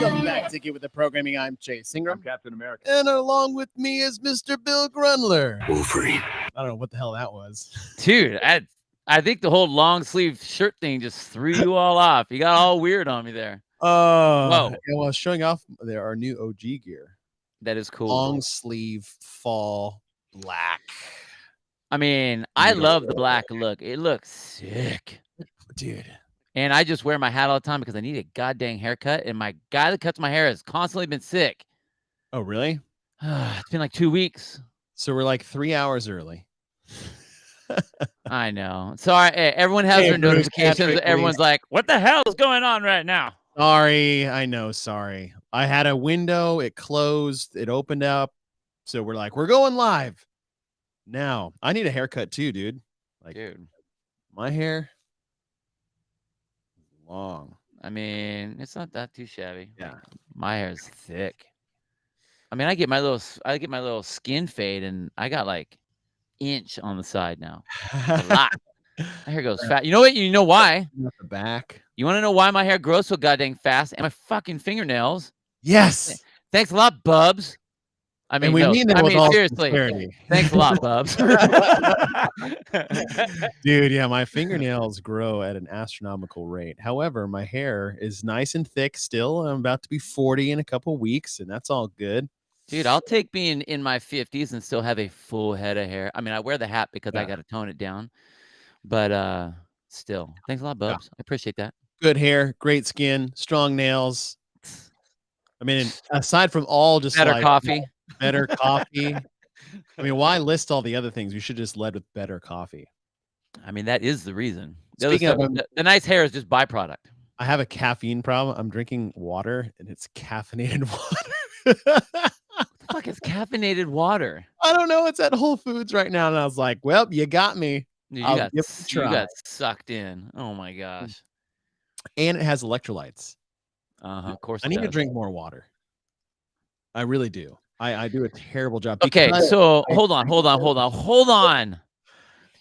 Welcome back to Get With The Programming. I'm Chase Ingram. I'm Captain America. And along with me is Mr. Bill Grundler. Wolverine. I don't know what the hell that was. Dude, I think the whole long sleeve shirt thing just threw you all off. You got all weird on me there. Whoa. Yeah, well, showing off our new OG gear. That is cool. Long sleeve fall black. I mean, I love the black look. It looks sick. Dude. And I just wear my hat all the time because I need a goddamn haircut. And my guy that cuts my hair has constantly been sick. Oh, really? It's been like 2 weeks. So we're like 3 hours early. I know. Sorry, everyone has their notifications. Everyone's like, what the hell is going on right now? Sorry. I know. Sorry. I had a window. It closed. It opened up. So we're like, we're going live. Now, I need a haircut too, dude. Like, dude, my hair long. I mean, it's not that too shabby. Yeah. My hair is thick. I mean, I get my little skin fade, and I got like inch on the side now. A lot. My hair goes fast. You know what? You know why? At the back. You want to know why my hair grows so goddamn fast? And my fucking fingernails. Yes. Thanks a lot, Bubs. I mean, seriously. Thanks a lot, Bubs. Dude, yeah, my fingernails grow at an astronomical rate. However, my hair is nice and thick still. I'm about to be 40 in a couple weeks, and that's all good. Dude, I'll take being in my 50s and still have a full head of hair. I mean, I wear the hat because I got to tone it down. But still, thanks a lot, Bubs. I appreciate that. Good hair, great skin, strong nails. I mean, aside from all just better coffee. Better coffee. I mean, why list all the other things? We should just led with better coffee. I mean, that is the reason. The nice hair is just byproduct. I have a caffeine problem. I'm drinking water, and it's caffeinated water. What the fuck is caffeinated water? I don't know. It's at Whole Foods right now, and I was like, well, you got me. Dude, you got sucked in. Oh, my gosh. And it has electrolytes. Of course I need to drink more water. I really do. I do a terrible job. Okay, so hold on.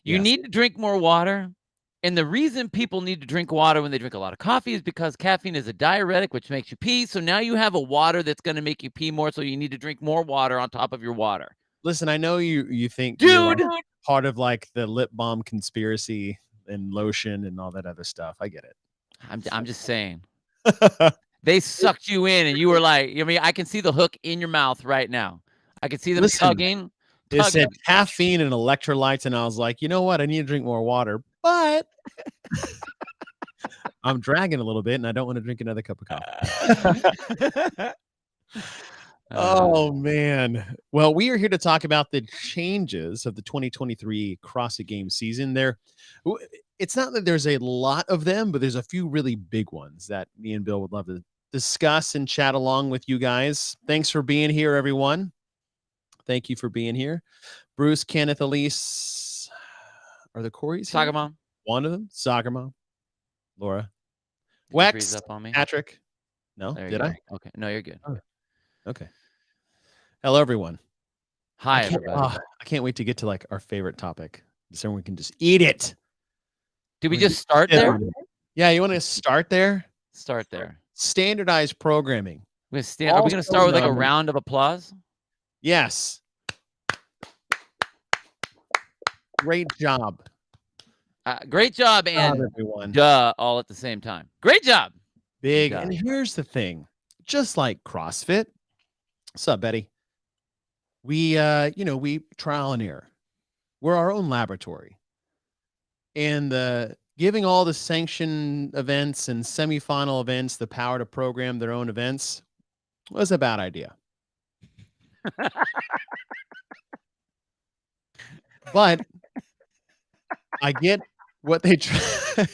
You need to drink more water. And the reason people need to drink water when they drink a lot of coffee is because caffeine is a diuretic, which makes you pee. So now you have a water that's going to make you pee more. So you need to drink more water on top of your water. Listen, I know you think, dude, you're part of like the lip balm conspiracy and lotion and all that other stuff. I get it. I'm just saying. They sucked you in, and you were like, I mean, I can see the hook in your mouth right now. I can see them tugging. It said caffeine and electrolytes, and I was like, you know what? I need to drink more water, but I'm dragging a little bit, and I don't want to drink another cup of coffee. Oh, man. Well, we are here to talk about the changes of the 2023 CrossFit Games season. It's not that there's a lot of them, but there's a few really big ones that me and Bill would love to discuss and chat along with you guys. Thanks for being here, everyone. Thank you for being here. Bruce, Kenneth, Elise. Are the Corys? Soccer Mom. One of them. Soccer Mom. Laura. Wex. Up on me. Patrick. No, did I? Okay. No, you're good. Oh. Okay. Hello, everyone. Hi, everybody. I can't wait to get to like our favorite topic. So we can just eat it. Did we just start there? Yeah, you want to start there? Start there. Standardized programming. Are we going to start with like a round of applause? Yes. Great job. Great job, and everyone. Duh, all at the same time. Great job. Big. And here's the thing. Just like CrossFit. What's up, Betty? We trial and error. We're our own laboratory. And giving all the sanction events and semifinal events the power to program their own events was a bad idea. But I get what they try.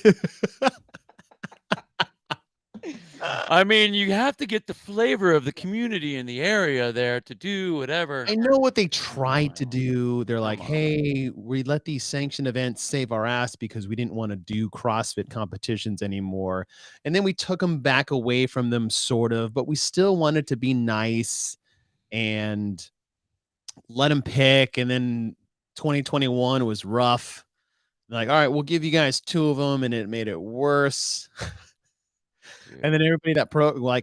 I mean, you have to get the flavor of the community in the area there to do whatever. I know what they tried to do. They're like, Come on. "Hey, we let these sanctioned events save our ass because we didn't wanna do CrossFit competitions anymore." And then we took them back away from them sort of, but we still wanted to be nice and let them pick, and then 2021 was rough. Like, "All right, we'll give you guys 2 of them," and it made it worse. And then everybody that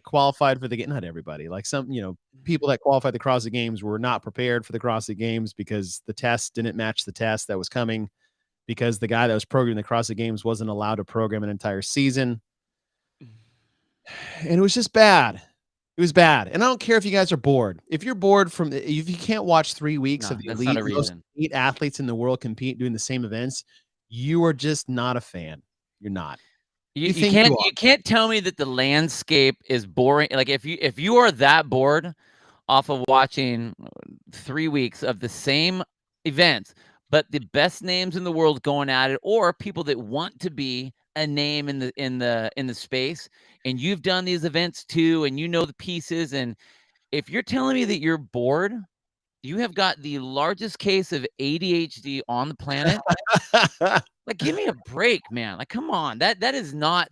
qualified for the game, not everybody, like people that qualified the CrossFit Games were not prepared for the CrossFit Games because the test didn't match the test that was coming, because the guy that was programming the CrossFit Games wasn't allowed to program an entire season. And it was just bad. It was bad. And I don't care if you guys are bored. If you're bored if you can't watch 3 weeks No, of the that's not a most reason. elite athletes in the world compete doing the same events, you are just not a fan. You're not. You You think can't you are. you can't tell me that the landscape is boring. Like if you are that bored off of watching 3 weeks of the same events, but the best names in the world going at it, or people that want to be a name in the space, and you've done these events too, and you know the pieces, and if you're telling me that you're bored, you have got the largest case of ADHD on the planet. Like, give me a break, man. Like, come on. That is not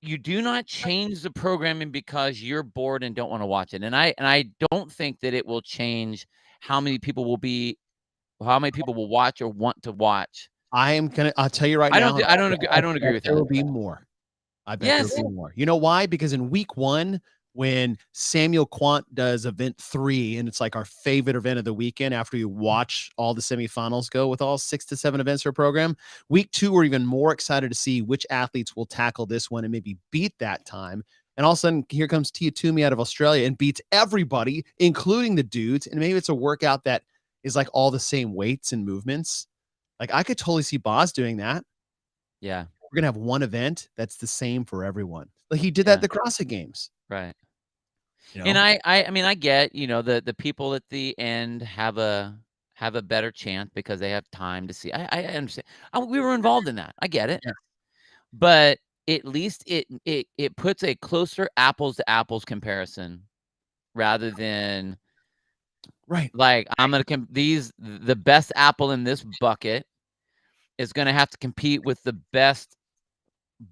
you do not change the programming because you're bored and don't wanna watch it, and I don't think that it will change how many people will watch or want to watch. I'll tell you right now, I don't agree bet with there that. will be more. I bet there'll Yes. be more. You know why? Because in week 1, when Samuel Quant does event 3, and it's like our favorite event of the weekend after you watch all the semifinals go with all 6 to 7 events per program, week 2, we're even more excited to see which athletes will tackle this one and maybe beat that time. And all of a sudden, here comes Tia Toomey out of Australia and beats everybody, including the dudes. And maybe it's a workout that is like all the same weights and movements. Like, I could totally see Boz doing that. Yeah. We're gonna have one event that's the same for everyone. Like, he did that at Yeah. the CrossFit Games, Right. you And know? I mean, I get, the people at the end have a better chance because they have time to see. I understand. We were involved in that. I get it. Yeah. But at least it puts a closer apples to apples comparison rather than Right. like I'm gonna the best apple in this bucket is gonna have to compete with the best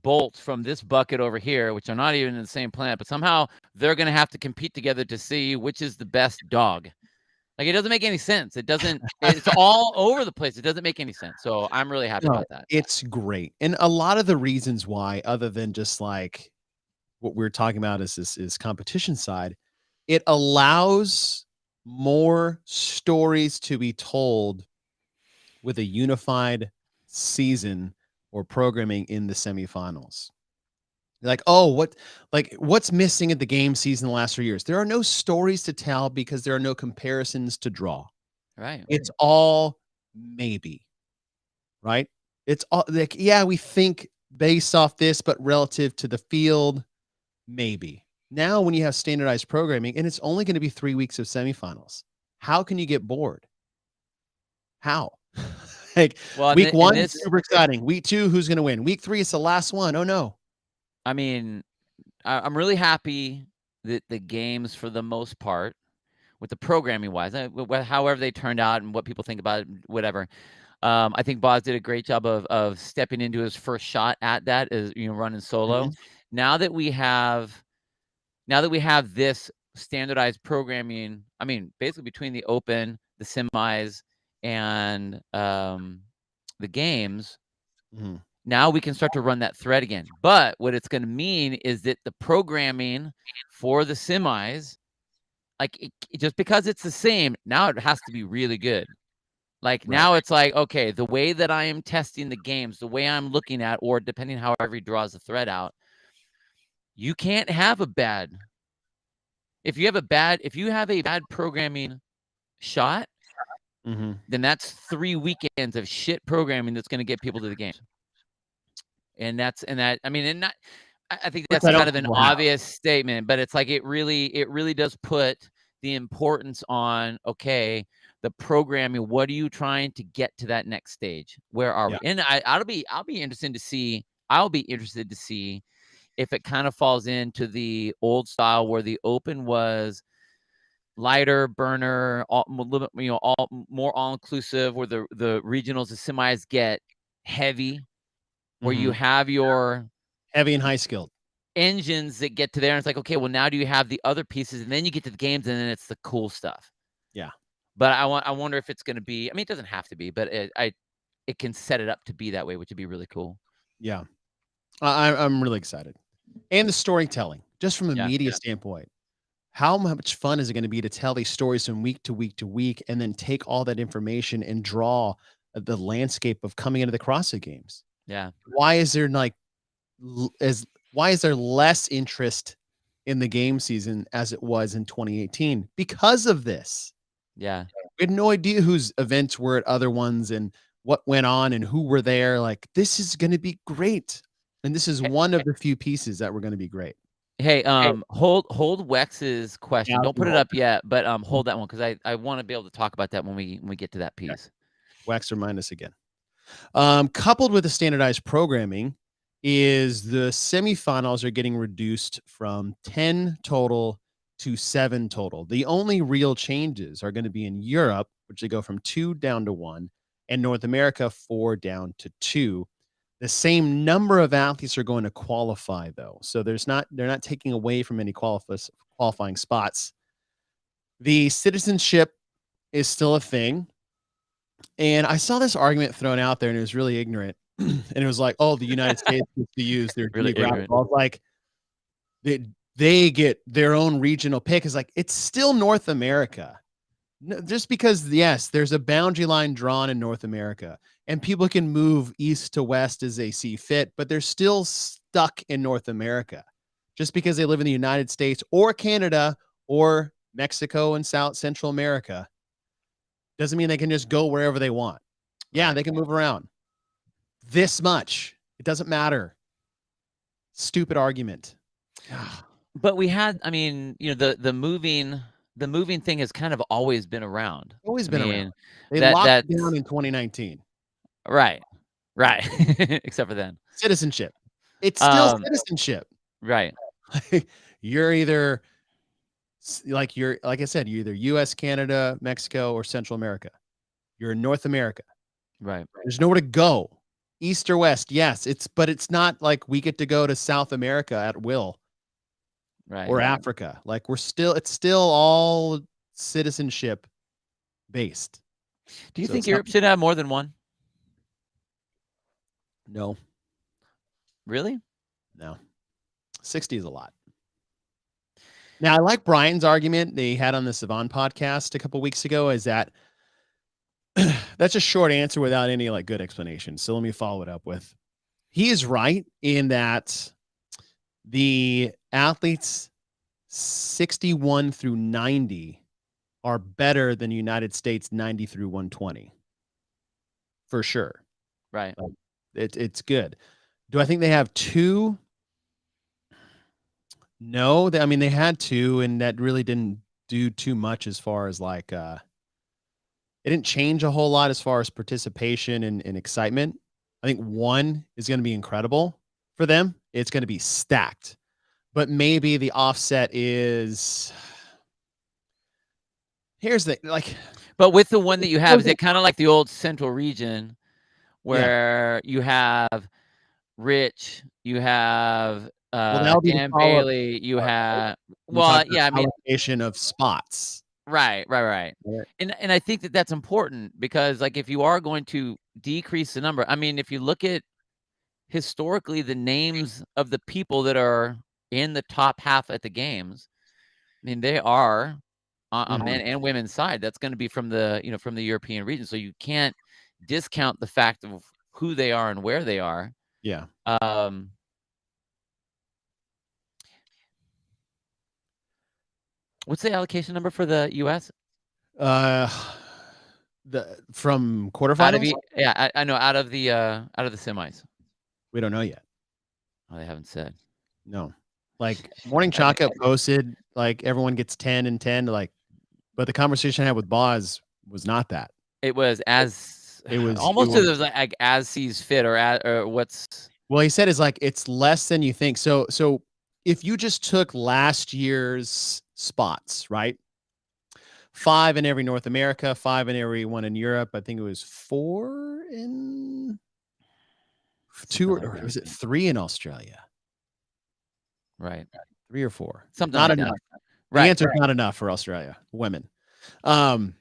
bolts from this bucket over here, which are not even in the same plant, but somehow they're gonna have to compete together to see which is the best dog. Like, it doesn't make any sense. It's all over the place. It doesn't make any sense. So I'm really happy No, about that. it's great. And a lot of the reasons why, other than just like what we're talking about is competition side, it allows more stories to be told with a unified season or programming in the semifinals. Like, oh, what's missing at the game season the last 3 years? There are no stories to tell because there are no comparisons to draw. Right. It's all maybe, right? It's all like, yeah, we think based off this, but relative to the field, maybe. Now, when you have standardized programming and it's only going to be 3 weeks of semifinals, how can you get bored? How? Like, Well, week and 1, this super exciting. Week 2, who's going to win? Week 3, it's the last one. Oh no. I mean, I'm really happy that the games, for the most part, with the programming wise, however they turned out and what people think about it, whatever. I think Boz did a great job of stepping into his first shot at that, as running solo. Mhm. Now that we have this standardized programming, I mean, basically between the open, the semis, and the games, Mhm. now we can start to run that thread again. But what it's going to mean is that the programming for the semis, like just because it's the same, now it has to be really good. Like Right. now it's like, okay, the way that I am testing the games, the way I'm looking at, or depending however he draws the thread out, you can't have a bad. If you have a bad programming shot, Mhm. then that's 3 weekends of shit programming that's going to get people to the games. And I mean, I think Which that's I don't kind of think an will happen. obvious statement, but it's like it really does put the importance on, okay, the programming, what are you trying to get to that next stage? Where are we? And I'll be interested to see if it kind of falls into the old style where the open was lighter burner, a little bit, all more all-inclusive, where the regionals, the semis get heavy, where you have your heavy and high skilled engines that get to there, and it's like, okay, well, now do you have the other pieces, and then you get to the games, and then it's the cool stuff. Yeah. But I wonder if it's going to be. I mean, it doesn't have to be, but it can set it up to be that way, which would be really cool. Yeah, I'm really excited, and the storytelling, just from a media standpoint. How much fun is it going to be to tell these stories from week to week to week, and then take all that information and draw the landscape of coming into the CrossFit Games? Yeah. Why is there why is there less interest in the game season as it was in 2018? Because of this. Yeah. We had no idea whose events were at other ones and what went on and who were there. Like, this is going to be great. And this is one of the few pieces that were going to be great. Hey, hold Wex's question. Don't put it up yet, but hold that one, because I want to be able to talk about that when we get to that piece. Wex, remind us again. Coupled with the standardized programming is the semifinals are getting reduced from 10 total to 7 total. The only real changes are going to be in Europe, which they go from 2 down to 1, and North America 4 down to 2. The same number of athletes are going to qualify, though. So they're not taking away from any qualifying spots. The citizenship is still a thing. And I saw this argument thrown out there, and it was really ignorant. And it was like, oh, the United States gets to use their Really geographical. Like, they get their own regional pick. Is like, it's still North America. Just because, yes, there's a boundary line drawn in North America, and people can move east to west as they see fit, but they're still stuck in North America. Just because they live in the United States or Canada or Mexico and Central America doesn't mean they can just go wherever they want. Yeah, they can move around. This much. It doesn't matter. Stupid argument. But we had, I mean, the moving thing has kind of always been around. Always been around. They locked it down in 2019. Right. Except for then. Citizenship. It's still citizenship. Right. You're either like I said, you're either US, Canada, Mexico, or Central America. You're in North America. Right. There's nowhere to go. East or west, yes. But it's not like we get to go to South America at will. Right. Or Africa. Like, it's still all citizenship based. Do you think Europe should have more than one? No. Really? No. 60 is a lot. Now, I like Brian's argument they had on the Savan podcast a couple weeks ago, is that that's a short answer without any like good explanation. So let me follow it up with, he is right in that the athletes 61 through 90 are better than United States 90 through 120. For sure. Right. It's good. Do I think they have 2? No, I mean, they had 2, and that really didn't do too much as far as like, it didn't change a whole lot as far as participation and excitement. I think 1 is going to be incredible for them. It's going to be stacked, but maybe the offset is, here's the, like, but with the one that you have, is it kind of like the old central region where you have Rich, you have Dan Bailey, you have, I mean, allocation of spots. Right. And I think that's important, because like, if you are going to decrease the number, I mean, if you look at historically the names of the people that are in the top half at the games, I mean, they are on men and women's side. That's going to be from the European region. So you can't discount the fact of who they are and where they are. Yeah. What's the allocation number for the US? From quarterfinals? I know, out of the semis. We don't know yet. Oh, they haven't said. No. Like, Morning Chalk Up posted, like, everyone gets 10 and 10 to, like, But the conversation I had with Boz was not that. It was almost like as sees fit or what's. Well, he said it's less than you think. So if you just took last year's spots, right? 5 in every North America, 5 in every one in Europe. I think it was 4 in 2 or was it 3 in Australia? Right. 3 or 4. Something not like enough. that. The answer is not enough for Australia women. And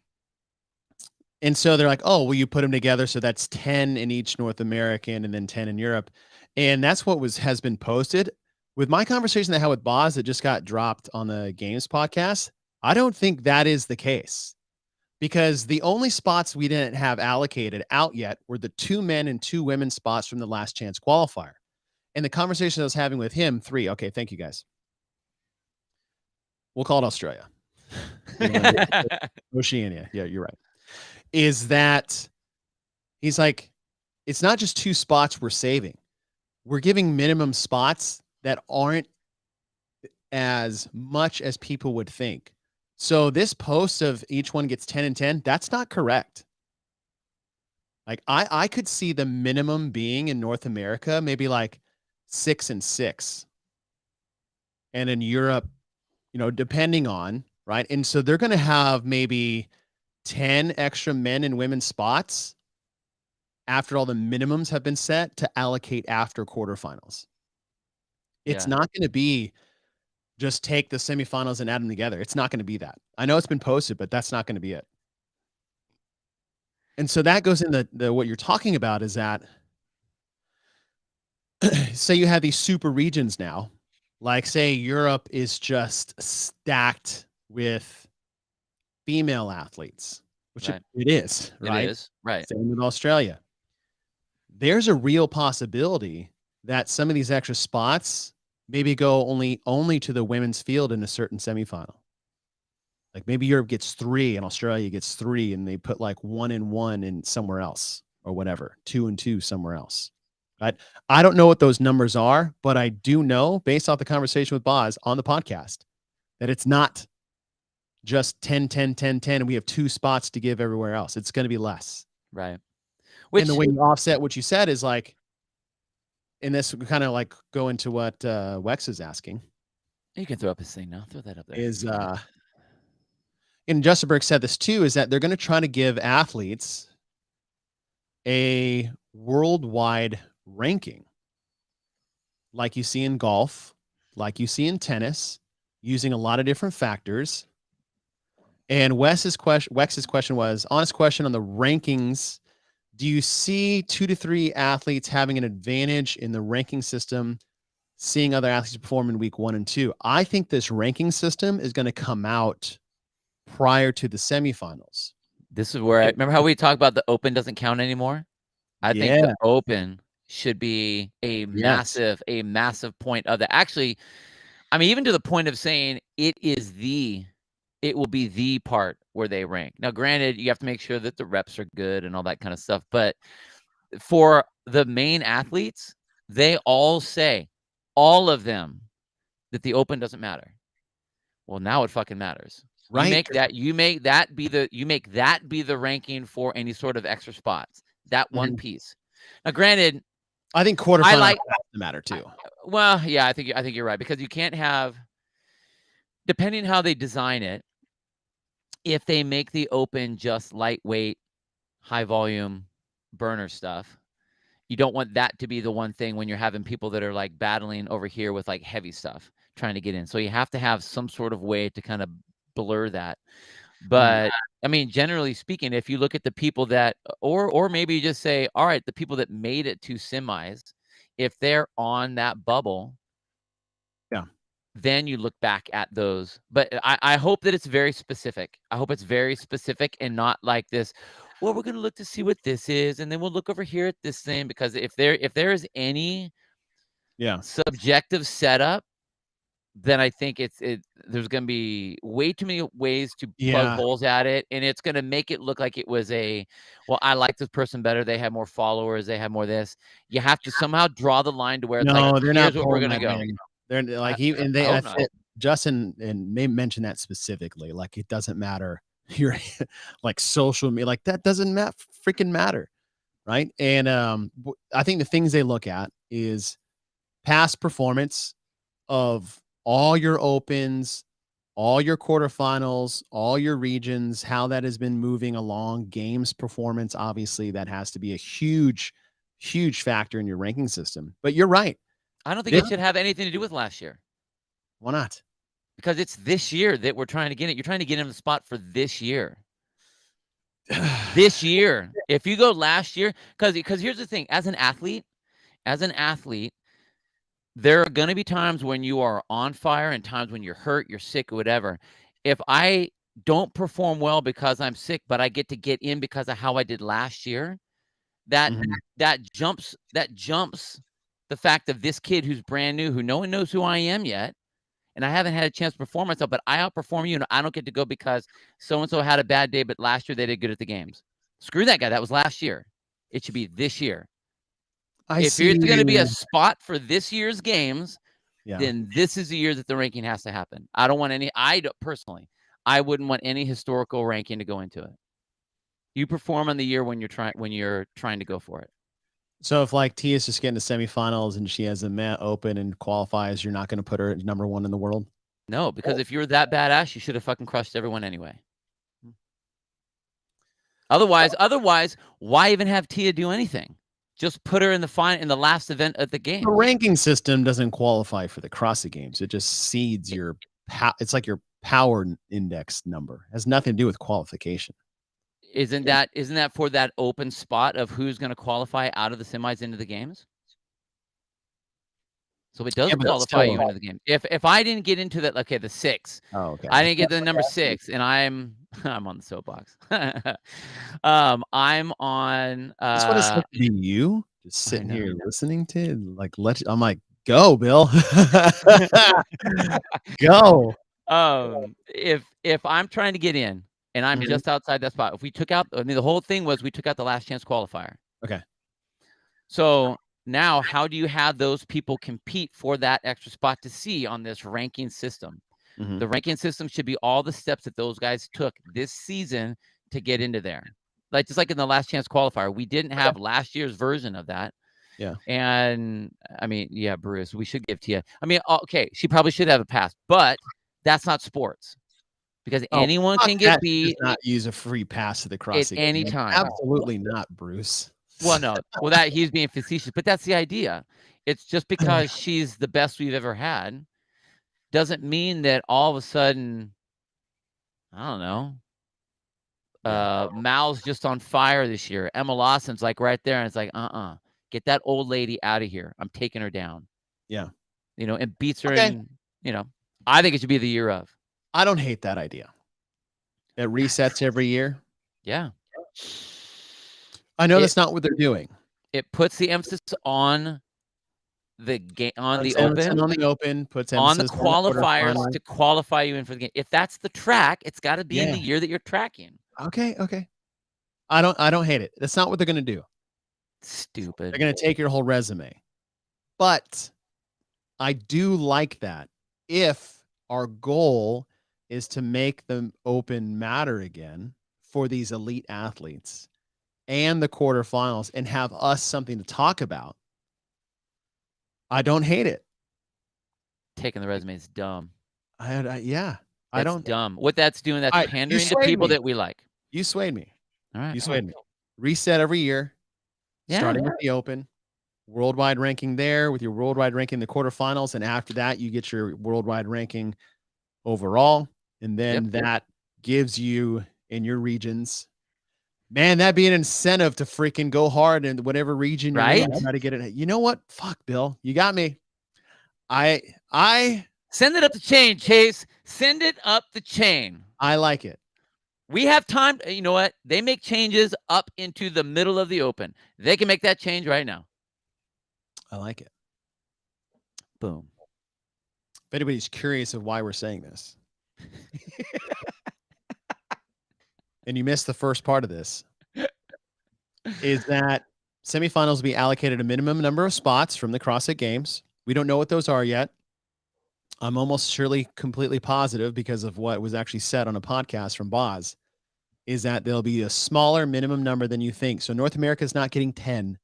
so they're like, oh, well, you put them together. So that's 10 in each North American and then 10 in Europe. And that's what has been posted. With my conversation that I had with Boz that just got dropped on the Games podcast, I don't think that is the case, because the only spots we didn't have allocated out yet were the 2 men and 2 women spots from the last chance qualifier. And the conversation I was having with him, 3. Okay, thank you guys. We'll call it Australia. Oceania. Yeah, you're right. Is that he's like, it's not just 2 spots we're saving. We're giving minimum spots that aren't as much as people would think. So this post of each one gets 10 and 10, that's not correct. Like I could see the minimum being in North America, maybe like 6 and 6. And in Europe, depending on, right? And so they're going to have maybe 10 extra men and women spots after all the minimums have been set to allocate after quarterfinals. It's not going to be just take the semifinals and add them together. It's not going to be that. I know it's been posted, but that's not going to be it. And so that goes into what you're talking about, is that say you have these super regions now, like say Europe is just stacked with female athletes, which it is, right? It is, right. Same with Australia. There's a real possibility that some of these extra spots maybe go only to the women's field in a certain semifinal. Like maybe Europe gets 3 and Australia gets 3, and they put like 1 and 1 in somewhere else or whatever, 2 and 2 somewhere else. Right? I don't know what those numbers are, but I do know, based off the conversation with Boz on the podcast, that it's not just 10, 10, 10, 10, and we have 2 spots to give everywhere else. It's going to be less. Right. And the way you offset what you said is like, and this would kind of like go into what Wex is asking. You can throw up his thing now. Throw that up there. And Justinberg said this too, is that they're going to try to give athletes a worldwide ranking, like you see in golf, like you see in tennis, using a lot of different factors. And Wex's question was, honest question on the rankings, do you see 2 to 3 athletes having an advantage in the ranking system, seeing other athletes perform in week 1 and 2? I think this ranking system is going to come out prior to the semifinals. This is where I remember how we talked about the Open doesn't count anymore. I think the Open should be a massive point of that. Actually, I mean, even to the point of saying it will be the part where they rank. Now, granted, you have to make sure that the reps are good and all that kind of stuff. But for the main athletes, they all say, all of them, that the Open doesn't matter. Well, now it fucking matters. Right. You make that be the ranking for any sort of extra spots. That one piece. Now, granted, I think quarterfinals matter too. Well, yeah, I think you're right, because you can't have, depending how they design it, if they make the Open just lightweight, high volume burner stuff, you don't want that to be the one thing when you're having people that are like battling over here with like heavy stuff trying to get in. So you have to have some sort of way to kind of blur that. But I mean, generally speaking, if you look at the people that, or maybe you just say, all right, the people that made it to semis, if they're on that bubble, then you look back at those. But I hope that it's very specific. I hope it's very specific and not like this, well, we're going to look to see what this is, and then we'll look over here at this thing, because if there is any subjective setup, then I think there's going to be way too many ways to plug holes at it, and it's going to make it look like it was well, I like this person better. They have more followers. They have more this. You have to somehow draw the line to where it's like, they're not here's what we're going to go. They're like, Justin and they mentioned that specifically. Like, it doesn't matter. You're like social media, like that doesn't freaking matter. Right. And I think the things they look at is past performance of all your opens, all your quarterfinals, all your regions, how that has been moving along, games performance. Obviously, that has to be a huge, huge factor in your ranking system. But you're right. I don't think it should have anything to do with last year. Why not? Because it's this year that we're trying to get it. You're trying to get him the spot for this year. This year. If you go last year, because here's the thing, as an athlete, there are going to be times when you are on fire and times when you're hurt, you're sick, or whatever. If I don't perform well because I'm sick, but I get to get in because of how I did last year, that jumps the fact of this kid who's brand new, who no one knows who I am yet, and I haven't had a chance to perform myself, but I outperform you, and I don't get to go because so-and-so had a bad day, but last year they did good at the games. Screw that guy. That was last year. It should be this year. If it's going to be a spot for this year's games, then this is the year that the ranking has to happen. I don't want any, personally, I wouldn't want any historical ranking to go into it. You perform on the year when you're trying to go for it. So if like Tia's just getting to semifinals and she has a Met Open and qualifies, you're not going to put her at number 1 in the world? No, because if you're that badass, you should have fucking crushed everyone anyway. Otherwise, why even have Tia do anything? Just put her in the last event at the game. The ranking system doesn't qualify for the CrossFit Games. It just seeds your it's like your power index number. It has nothing to do with qualification. Isn't that for that open spot of who's going to qualify out of the semis into the games? So it does qualify you into the game. If I didn't get into that, okay, the 6. Oh, okay. I didn't get the number 6, and I'm on the soapbox. I'm on. That's what it's like to be you, just sitting here listening to like I'm like, go, Bill, go. If I'm trying to get in and I'm just outside that spot, if we took out, the whole thing was we took out the last chance qualifier. Okay. So now, how do you have those people compete for that extra spot to see on this ranking system? The ranking system should be all the steps that those guys took this season to get into there. Like just like in the last chance qualifier, we didn't have last year's version of that. Yeah. And I mean, yeah, Bruce, we should give Tia. I mean, okay, she probably should have a pass, but that's not sports. Because anyone can get beat. Not use a free pass to the CrossFit at any time. Absolutely not, Bruce. Well, no. Well, that he's being facetious, but that's the idea. It's just because she's the best we've ever had doesn't mean that all of a sudden, I don't know, Mal's just on fire this year. Emma Lawson's like right there, and it's like, get that old lady out of here. I'm taking her down. Yeah. And beats her in, I think it should be the year of. I don't hate that idea. It resets every year. Yeah. I know that's not what they're doing. It puts the emphasis on the game, on the open, puts on the qualifiers to qualify you in for the game. If that's the track, it's got to be in the year that you're tracking. Okay. I don't hate it. That's not what they're going to do. Stupid. They're going to take your whole resume. But I do like that. If our goal is to make the open matter again for these elite athletes and the quarterfinals and have us something to talk about, I don't hate it. Taking the resume is dumb. I don't. Dumb. What that's doing, that's pandering to people that we like. You swayed me. All right. You swayed me. Reset every year, starting with the open, worldwide ranking there with your worldwide ranking in the quarterfinals, and after that, you get your worldwide ranking overall, and then that gives you in your regions. Man, that'd be an incentive to freaking go hard in whatever region you're in, try to get it. You know what? Fuck, Bill. You got me. I send it up the chain, Chase. Send it up the chain. I like it. We have time. You know what? They make changes up into the middle of the open. They can make that change right now. I like it. Boom. If anybody's curious of why we're saying this, and you missed the first part of this, is that semifinals will be allocated a minimum number of spots from the CrossFit Games. We don't know what those are yet. I'm almost surely completely positive because of what was actually said on a podcast from Boz, is that there'll be a smaller minimum number than you think. So North America is not getting 10.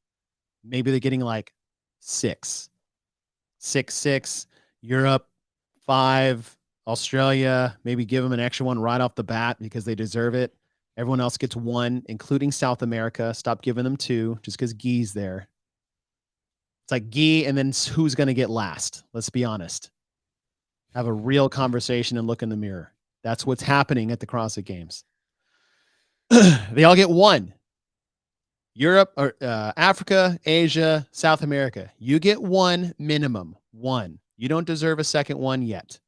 Maybe they're getting like 6. 6. Europe 5. Australia, maybe give them an extra one right off the bat because they deserve it. Everyone else gets 1, including South America. Stop giving them 2 just because Guy's there. It's like Guy, and then who's going to get last? Let's be honest. Have a real conversation and look in the mirror. That's what's happening at the CrossFit Games. They all get 1. Europe or Africa, Asia, South America. You get 1 minimum. 1. You don't deserve a second one yet.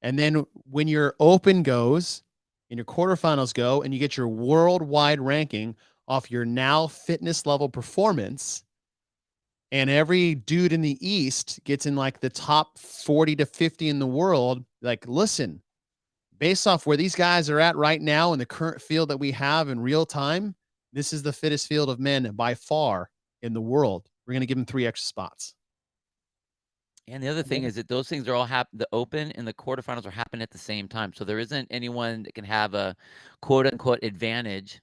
And then when your open goes and your quarterfinals go and you get your worldwide ranking off your now fitness level performance, and every dude in the East gets in like the top 40 to 50 in the world, like, listen, based off where these guys are at right now in the current field that we have in real time, this is the fittest field of men by far in the world. We're going to give them 3 extra spots. And the other thing is that those things are all the open and the quarterfinals are happening at the same time. So there isn't anyone that can have a quote unquote advantage,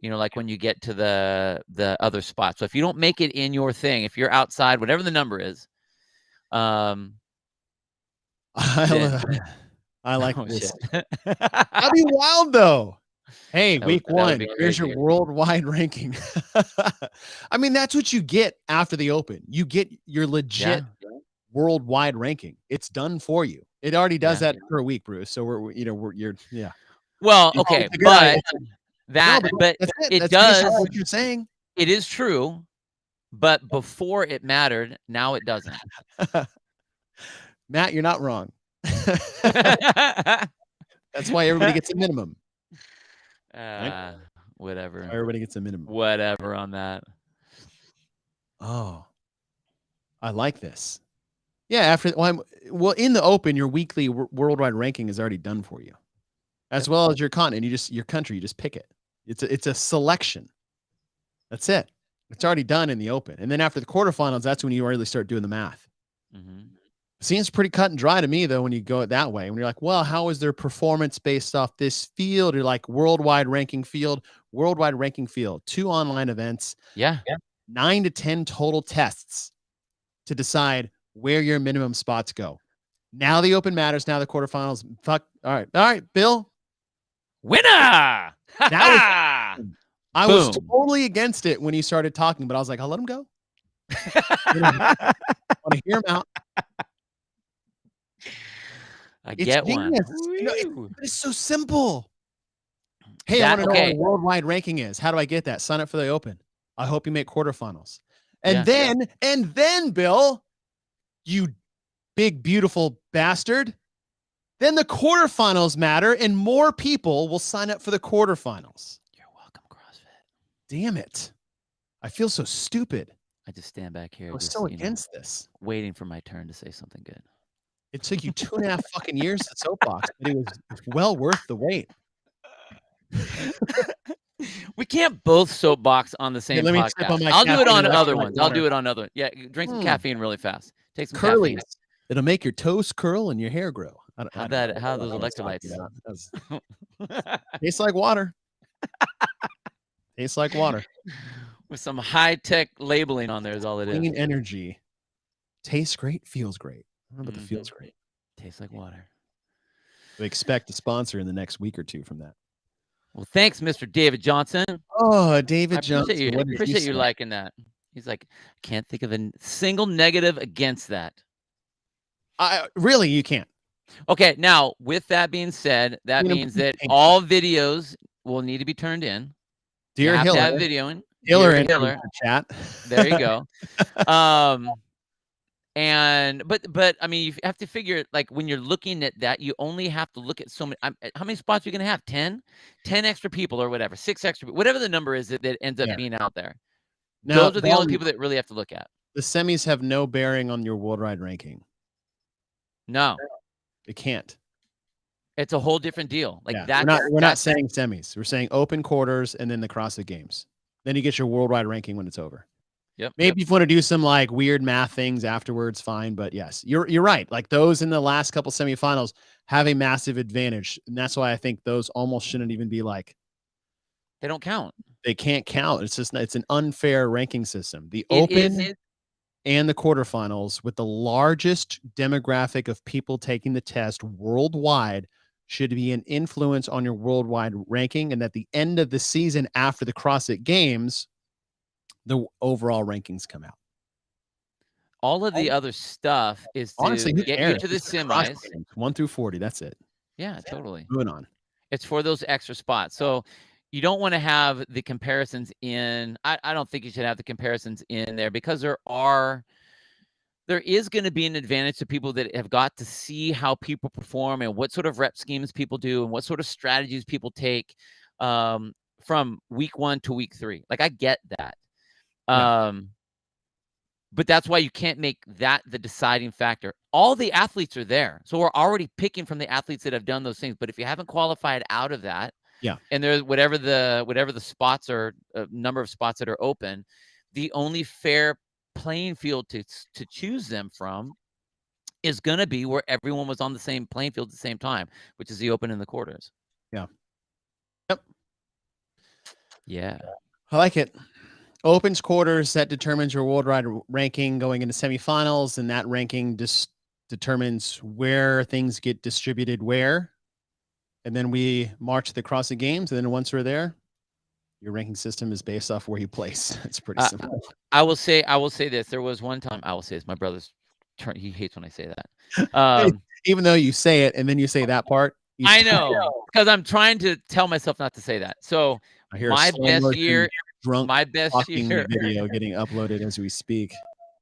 like when you get to the other spot. So if you don't make it in your thing, if you're outside, whatever the number is, I like this. Shit. That'd be wild though. Hey, week 1, here's your crazy. worldwide ranking. I mean, that's what you get after the open. You get your legit worldwide ranking. It's done for you. It already does that per week, Bruce. So yeah. Well, okay, but it does what you're saying. It is true, but before it mattered, now it doesn't. Matt, you're not wrong. That's why everybody gets a minimum. Whatever. Everybody gets a minimum. Whatever on that. Oh, I like this. Yeah, in the open, your weekly worldwide ranking is already done for you, as well as your continent. Your country, you just pick it. It's a selection. That's it. It's already done in the open, and then after the quarterfinals, that's when you really start doing the math. Mm-hmm. Seems pretty cut and dry to me, though, when you go it that way. When you're like, well, how is their performance based off this field? You're like, worldwide ranking field, 2 online events. Yeah. 9 to 10 total tests to decide where your minimum spots go. Now the open matters. Now the quarterfinals. Fuck. All right, Bill. Winner! I was totally against it when he started talking, but I was like, I'll let him go. I want to hear him out. Get one. It's so simple. Hey, I want to know what a worldwide ranking is. How do I get that? Sign up for the open. I hope you make quarterfinals. And then, Bill, you big, beautiful bastard, then the quarterfinals matter and more people will sign up for the quarterfinals. You're welcome, CrossFit. Damn it. I feel so stupid. I just stand back here. I was so against this. Waiting for my turn to say something good. It took you 2.5 fucking years to soapbox, but it was well worth the wait. We can't both soapbox on the same podcast. I'll do it on other ones. I'll do it on other. Yeah, drink some caffeine really fast. Take some caffeine. It'll make your toes curl and your hair grow. How those electrolytes? Tastes like water. Tastes like water. With some high-tech labeling on there is all it is. Clean energy. Tastes great, feels great. I don't know about the feels great. Tastes like water. We expect a sponsor in the next week or 2 from that. Well, thanks, Mr. David Johnson. Oh, David Johnson. I appreciate you liking that. He's like, I can't think of a single negative against that. Really, you can't. Okay, now, with that being said, that means that all videos will need to be turned in. Dear Hiller. Have videoing. Hiller. Chat. There you go. But I mean, you have to figure, like, when you're looking at that, you only have to look at so many. How many spots are you going to have? 10 extra people or whatever, 6 extra, whatever the number is that ends up being out there. Now, those are the only people that really have to look at. The semis have no bearing on your worldwide ranking. No, it can't. It's a whole different deal. Like we're not saying semis. We're saying open quarters and then the CrossFit Games. Then you get your worldwide ranking when it's over. Yep. Maybe if you want to do some like weird math things afterwards, fine. But yes, you're right. Like those in the last couple semifinals have a massive advantage, and that's why I think those almost shouldn't even be like They don't count. they can't count. It's just it's an unfair ranking system. The It Open is. and the quarterfinals with the largest demographic of people taking the test worldwide should be an influence on your worldwide ranking. And at the end of the season after the CrossFit Games, the overall rankings come out. All of the other stuff is to Honestly, who get you cares? to the It's just CrossFit semis. Games, 1 through 40. That's it. Yeah, totally. Moving on. It's for those extra spots. So you don't want to have the comparisons in. I don't think you should have the comparisons in there because there is going to be an advantage to people that have got to see how people perform and what sort of rep schemes people do and what sort of strategies people take from week 1 to week 3. Like I get that. But that's why you can't make that the deciding factor. All the athletes are there. So we're already picking from the athletes that have done those things. But if you haven't qualified out of that, and there's whatever the spots are, number of spots that are open, the only fair playing field to choose them from is going to be where everyone was on the same playing field at the same time, which is the Open and the quarters. Yeah. Yep. Yeah. I like it. Opens quarters, that determines your worldwide ranking going into semifinals, and that ranking just determines where things get distributed where. And then we march to the CrossFit Games, and then once we're there, your ranking system is based off where you place. It's pretty simple. I will say this. There was one time, I will say this, my brother's turn, he hates when I say that. Even though you say it and then you say that part. I know, because I'm trying to tell myself not to say that. So my best year, video getting uploaded as we speak.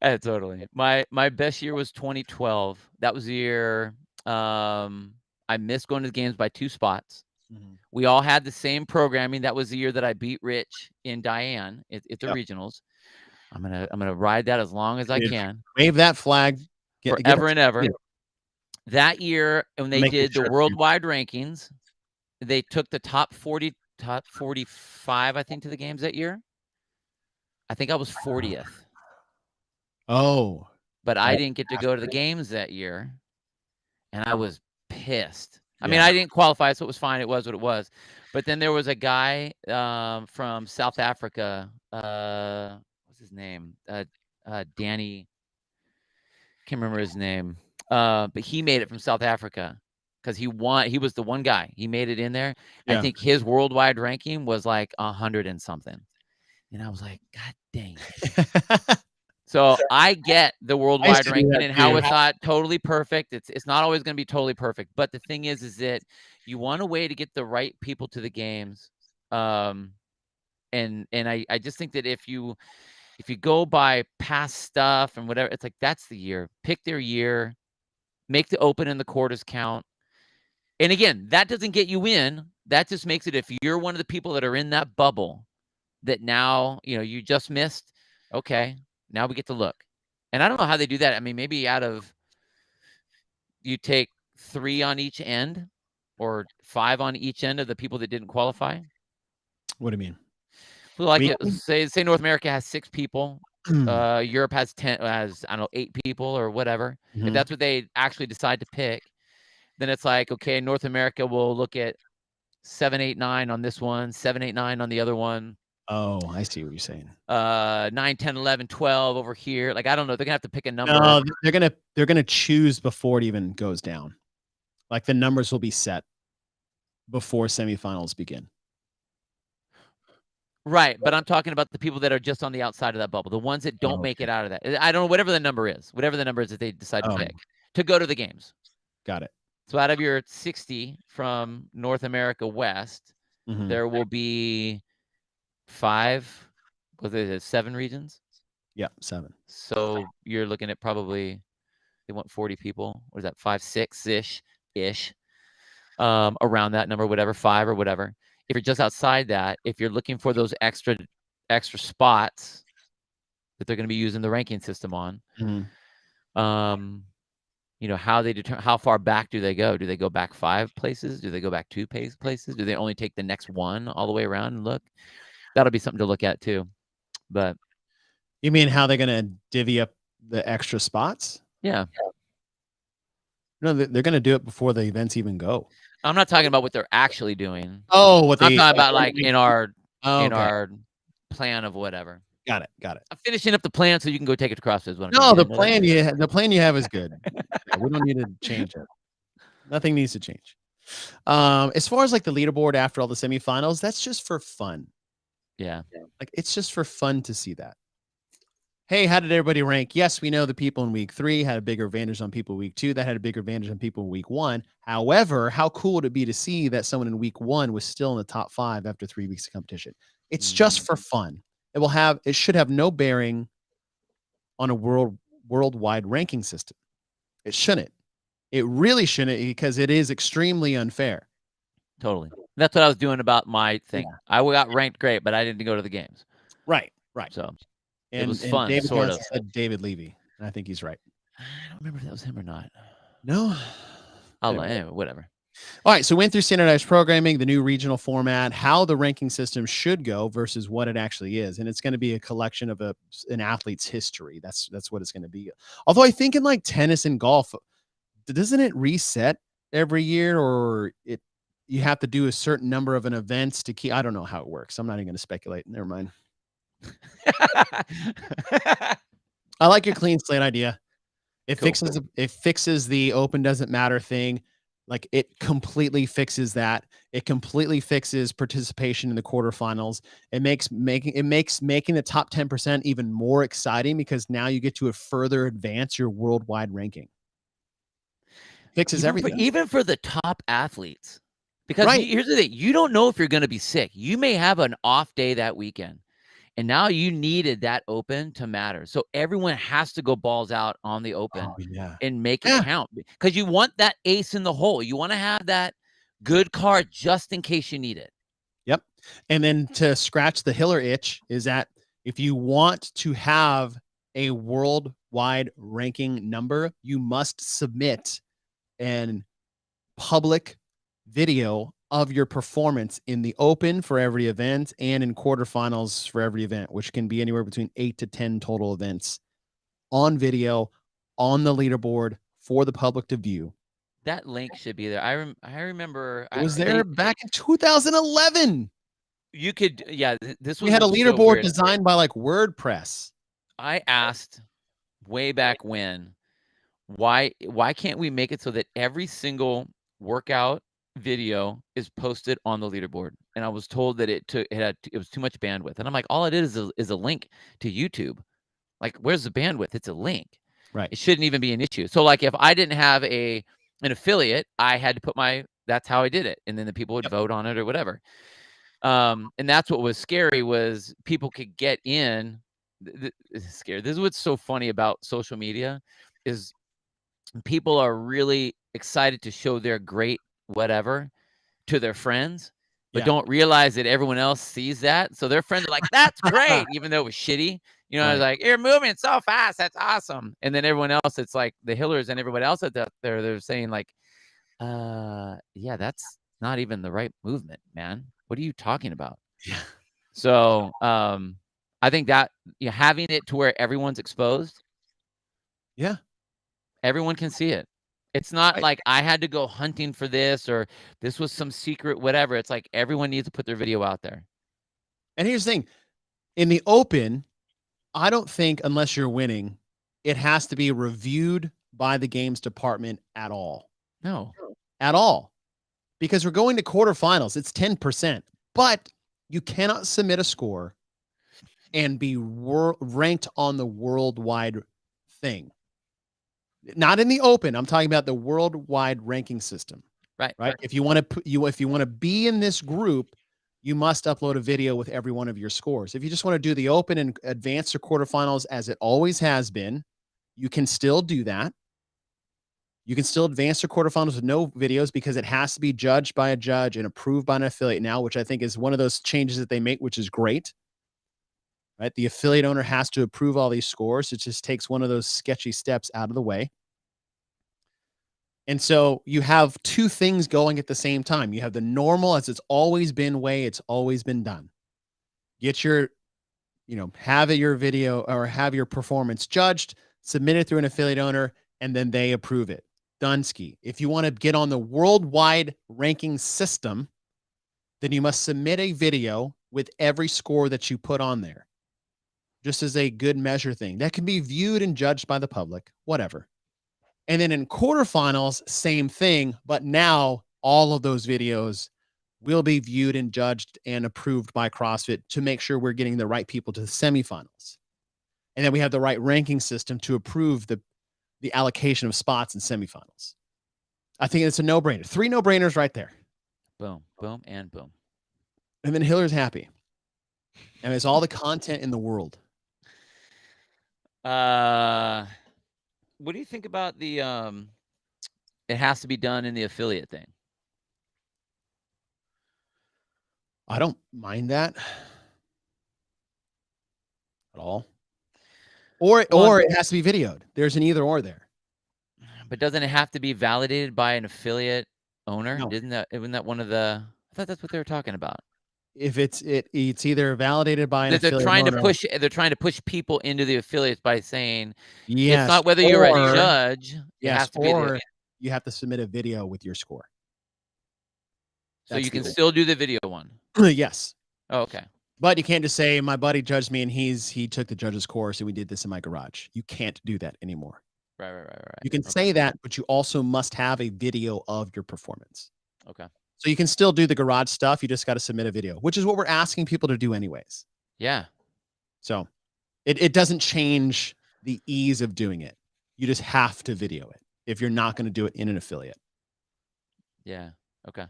Totally. My best year was 2012. That was the year I missed going to the games by 2 spots. Mm-hmm. We all had the same programming. That was the year that I beat Rich in Diane at the regionals. I'm gonna ride that as long as I can. Wave that flag forever and ever. That year, when they did the worldwide rankings, they took the top 40, top 45, I think, to the games that year. I think I was 40th. Oh. But I didn't get to go to the games that year, and I was pissed. I mean, I didn't qualify, so it was fine. It was what it was. But then there was a guy from South Africa. What's his name? Danny. Can't remember his name. But he made it from South Africa because he won. He was the one guy. He made it in there. I think his worldwide ranking was like 100 and something. And I was like, God dang it. So I get the worldwide ranking and how it's not totally perfect. It's not always going to be totally perfect. But the thing is that you want a way to get the right people to the games. And I just think that if you go by past stuff and whatever, it's like, that's the year. Pick their year, make the Open and the quarters count. And again, that doesn't get you in. That just makes it, if you're one of the people that are in that bubble that now, you just missed, okay, now we get to look. And I don't know how they do that. I mean, maybe you take 3 on each end or 5 on each end of the people that didn't qualify. What do you mean? Like say North America has 6 people. Europe has 10, has, I don't know, 8 people or whatever. Mm-hmm. If that's what they actually decide to pick, then it's like, okay, North America will look at 7, 8, 9 on this one, 7, 8, 9 on the other one. Oh, I see what you're saying. 9, 10, 11, 12 over here. Like, I don't know. They're gonna have to pick a number. No, they're gonna choose before it even goes down. Like the numbers will be set before semifinals begin. Right, but I'm talking about the people that are just on the outside of that bubble, the ones that don't make it out of that. I don't know, whatever the number is that they decide to pick to go to the games. Got it. So out of your 60 from North America West, there will be 5, was it 7 regions? Yeah, 7. So you're looking at probably, they want 40 people. What is that, 5, 6-ish, around that number, whatever, 5 or whatever. If you're just outside that, if you're looking for those extra spots that they're going to be using the ranking system on, how they determine how far back do they go? Do they go back 5 places? Do they go back 2 places? Do they only take the next one all the way around and look? That'll be something to look at too. But You mean how they're going to divvy up the extra spots? Yeah. No, they're going to do it before the events even go. I'm not talking about what they're actually doing. Oh, what I'm they talking about like in our plan of whatever. Got it. I'm finishing up the plan so you can go take it to CrossFit. No, the plan you have is good. Yeah, we don't need to change it. Nothing needs to change. As far as like the leaderboard after all the semifinals, that's just for fun. Yeah. Like it's just for fun to see that. Hey, how did everybody rank? Yes, we know the people in week 3 had a bigger advantage on people in week 2 that had a bigger advantage on people in week 1. However, how cool would it be to see that someone in week 1 was still in the top 5 after 3 weeks of competition? It's just for fun. It should have no bearing on a worldwide ranking system. It shouldn't. It really shouldn't, because it is extremely unfair. Totally. That's what I was doing about my thing. Yeah. I got ranked great, but I didn't go to the games. Right. So it was fun. David sort of. said David Levy, and I think he's right. I don't remember if that was him or not. No. Anyway, whatever. All right, so went through standardized programming, the new regional format, how the ranking system should go versus what it actually is, and it's going to be a collection of an athlete's history. That's what it's going to be. Although I think in like tennis and golf, doesn't it reset every year, or you have to do a certain number of events to keep? I don't know how it works. I'm not even going to speculate. Never mind. I like your clean slate idea. It fixes the open doesn't matter thing. Like it completely fixes that. It completely fixes participation in the quarterfinals. It makes making the top 10% even more exciting, because now you get to further advance your worldwide ranking. Fixes everything. Even for the top athletes. Because here's the thing, you don't know if you're going to be sick. You may have an off day that weekend. And now you needed that open to matter. So everyone has to go balls out on the open and make it count, because you want that ace in the hole. You want to have that good card just in case you need it. Yep. And then to scratch the Hiller itch is that if you want to have a worldwide ranking number, you must submit an public video of your performance in the open for every event and in quarterfinals for every event, which can be anywhere between 8 to 10 total events on video on the leaderboard for the public to view. That link should be there. I remember it was there back in 2011. You could, this was, we had a leaderboard designed by like WordPress. I asked way back when, why can't we make it so that every single workout video is posted on the leaderboard? And I was told that it was too much bandwidth. And I'm like, all it is a link to YouTube. Like, where's the bandwidth? It's a link. Right. It shouldn't even be an issue. So like, if I didn't have an affiliate, I had to put that's how I did it. And then the people would vote on it or whatever. And that's what was scary, was people could get in. It's scary. This is what's so funny about social media, is people are really excited to show their great whatever to their friends, but don't realize that everyone else sees that. So their friends are like, that's great, even though it was shitty. You know, I was like, you're moving so fast. That's awesome. And then everyone else, it's like the Hillers and everybody else out there, they're saying like, yeah, that's not even the right movement, man. What are you talking about? Yeah. So I think that having it to where everyone's exposed. Yeah. Everyone can see it. It's not like I had to go hunting for this, or this was some secret, whatever. It's like everyone needs to put their video out there. And here's the thing. In the open, I don't think, unless you're winning, it has to be reviewed by the games department at all. No. At all. Because we're going to quarterfinals. It's 10%. But you cannot submit a score and be ranked on the worldwide thing. Not in the open. I'm talking about the worldwide ranking system. Right. If you want to be in this group, you must upload a video with every one of your scores. If you just want to do the open and advance to quarterfinals as it always has been, you can still do that. You can still advance to quarterfinals with no videos, because it has to be judged by a judge and approved by an affiliate now, which I think is one of those changes that they make, which is great. Right? The affiliate owner has to approve all these scores. It just takes one of those sketchy steps out of the way. And so you have two things going at the same time. You have the normal, as it's always been way it's always been done. Get your have your video or have your performance judged, submit it through an affiliate owner, and then they approve it. Dunsky. If you want to get on the worldwide ranking system, then you must submit a video with every score that you put on there. Just as a good measure thing. That can be viewed and judged by the public, whatever. And then in quarterfinals, same thing, but now all of those videos will be viewed and judged and approved by CrossFit to make sure we're getting the right people to the semifinals. And then we have the right ranking system to approve the allocation of spots in semifinals. I think it's a no-brainer. 3 no-brainers right there. Boom, boom, and boom. And then Hiller's happy. And it's all the content in the world. What do you think about the it has to be done in the affiliate thing? I don't mind that at all. Or it has to be videoed. There's an either or there. But doesn't it have to be validated by an affiliate owner? No. Isn't that one of the? I thought that's what they were talking about. If it's either validated by an they're affiliate trying owner, to push. They're trying to push people into the affiliates by saying, yes, it's not whether you're a judge. Yes, it has to be you have to submit a video with your score. So you can still do the video one. Yes. Oh, okay. But you can't just say my buddy judged me and he took the judge's course and we did this in my garage. You can't do that anymore. Right. You can say that, but you also must have a video of your performance. Okay. So you can still do the garage stuff. You just got to submit a video, which is what we're asking people to do anyways. Yeah. So it doesn't change the ease of doing it. You just have to video it if you're not going to do it in an affiliate. Yeah. Okay.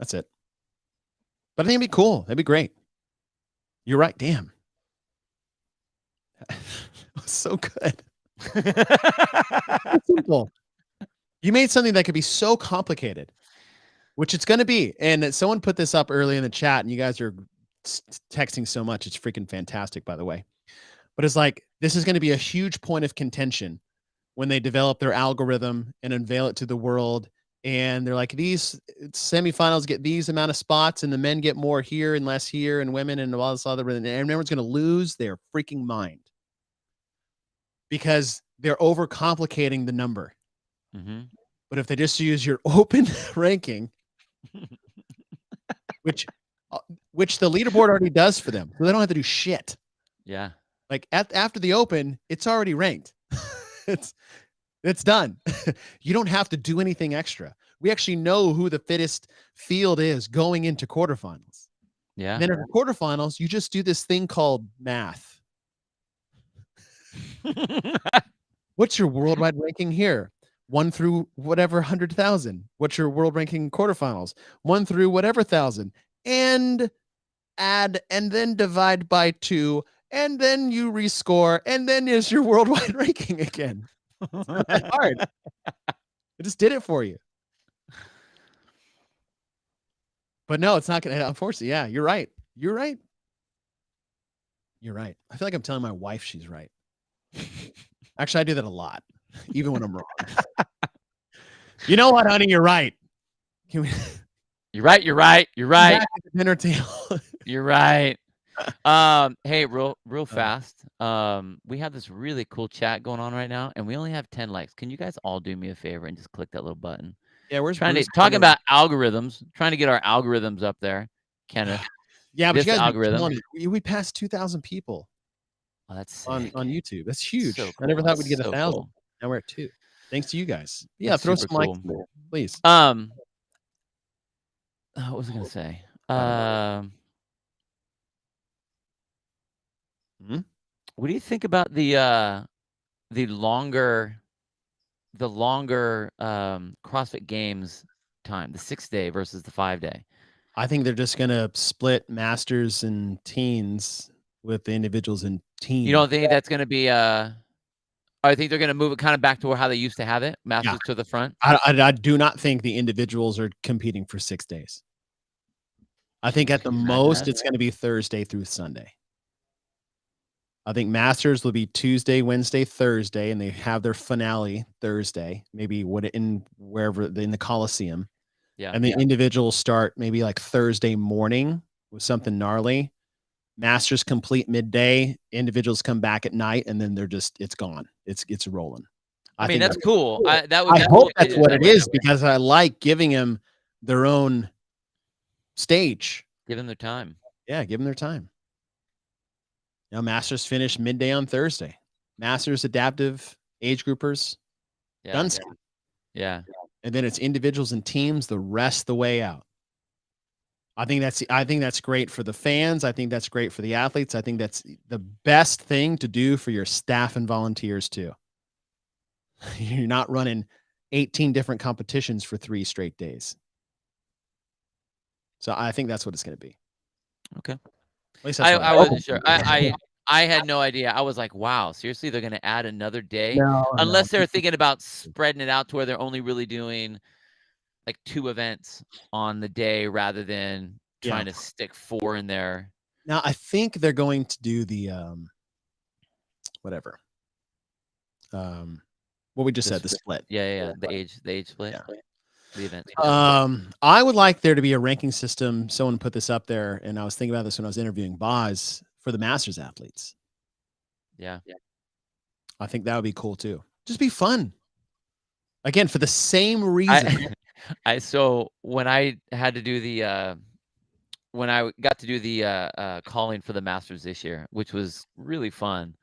That's it. But I think it'd be cool. That'd be great. You're right. Damn. It was so good. Simple. You made something that could be so complicated, which it's going to be. And someone put this up early in the chat, and you guys are texting so much. It's freaking fantastic, by the way. But it's like, this is going to be a huge point of contention when they develop their algorithm and unveil it to the world. And they're like, these semifinals get these amount of spots, and the men get more here and less here, and women and all this other. And everyone's going to lose their freaking mind because they're overcomplicating the number. Mm-hmm. But if they just use your open ranking, which the leaderboard already does for them, so they don't have to do shit. Yeah. Like after the open, it's already ranked. It's done. You don't have to do anything extra. We actually know who the fittest field is going into quarterfinals. Yeah. And then in quarterfinals, you just do this thing called math. What's your worldwide ranking here? 1 through whatever 100,000. What's your world ranking in quarterfinals? 1 through whatever 1,000. And add and then divide by 2. And then you rescore. And then is your worldwide ranking again. It's not that hard. I just did it for you. But no, it's not going to, unfortunately. Yeah, you're right. You're right. You're right. I feel like I'm telling my wife she's right. Actually, I do that a lot, even when I'm wrong. You know what, honey? You're right. Can we... You're right. You're right. You're right. Back at the dinner table. You're right. Hey, real fast. We have this really cool chat going on right now, and we only have 10 likes. Can you guys all do me a favor and just click that little button? Yeah, we're talking about algorithms, trying to get our algorithms up there, Kenneth. Yeah, but you guys algorithm. We passed 2,000 people. Oh, that's on YouTube. That's huge. So cool. I never thought we'd get 1,000. Cool. Now we're at 2. Thanks to you guys. Yeah, that's throw some likes there, please. What was I gonna say? What do you think about the longer CrossFit Games time, the 6-day versus the 5-day? I think they're just gonna split masters and teens with the individuals and teams. You don't think that's gonna be I think they're gonna move it kind of back to how they used to have it, masters to the front. I do not think the individuals are competing for 6 days. I think at the most it's going to be Thursday through Sunday. I think masters will be Tuesday, Wednesday, Thursday, and they have their finale Thursday, maybe in the Coliseum. Yeah. And the individuals start maybe like Thursday morning with something gnarly. Masters complete midday, individuals come back at night, and then it's gone. It's rolling. I mean, that's cool. That would I be hope cool if they that's did it what that it way. is, because I like giving them their own stage. Give them their time. Yeah, give them their time. Now, Masters finish midday on Thursday. Masters adaptive age groupers, Yeah. Dunsky. Yeah. And then it's individuals and teams the rest of the way out. I think that's great for the fans. I think that's great for the athletes. I think that's the best thing to do for your staff and volunteers too. You're not running 18 different competitions for 3 straight days. So I think that's what it's going to be. Okay. At least that's what I wasn't sure. I had no idea. I was like, wow, seriously, they're going to add another day? Unless they're thinking about spreading it out to where they're only really doing like 2 events on the day rather than trying to stick 4 in there. Now, I think they're going to do the whatever. What we just said, the split. Yeah. The age split. Yeah. The event. I would like there to be a ranking system. Someone put this up there, and I was thinking about this when I was interviewing Boz for the Masters athletes. Yeah. I think that would be cool too. Just be fun. Again, for the same reason. So when I had to do the when I got to do the calling for the Masters this year, which was really fun,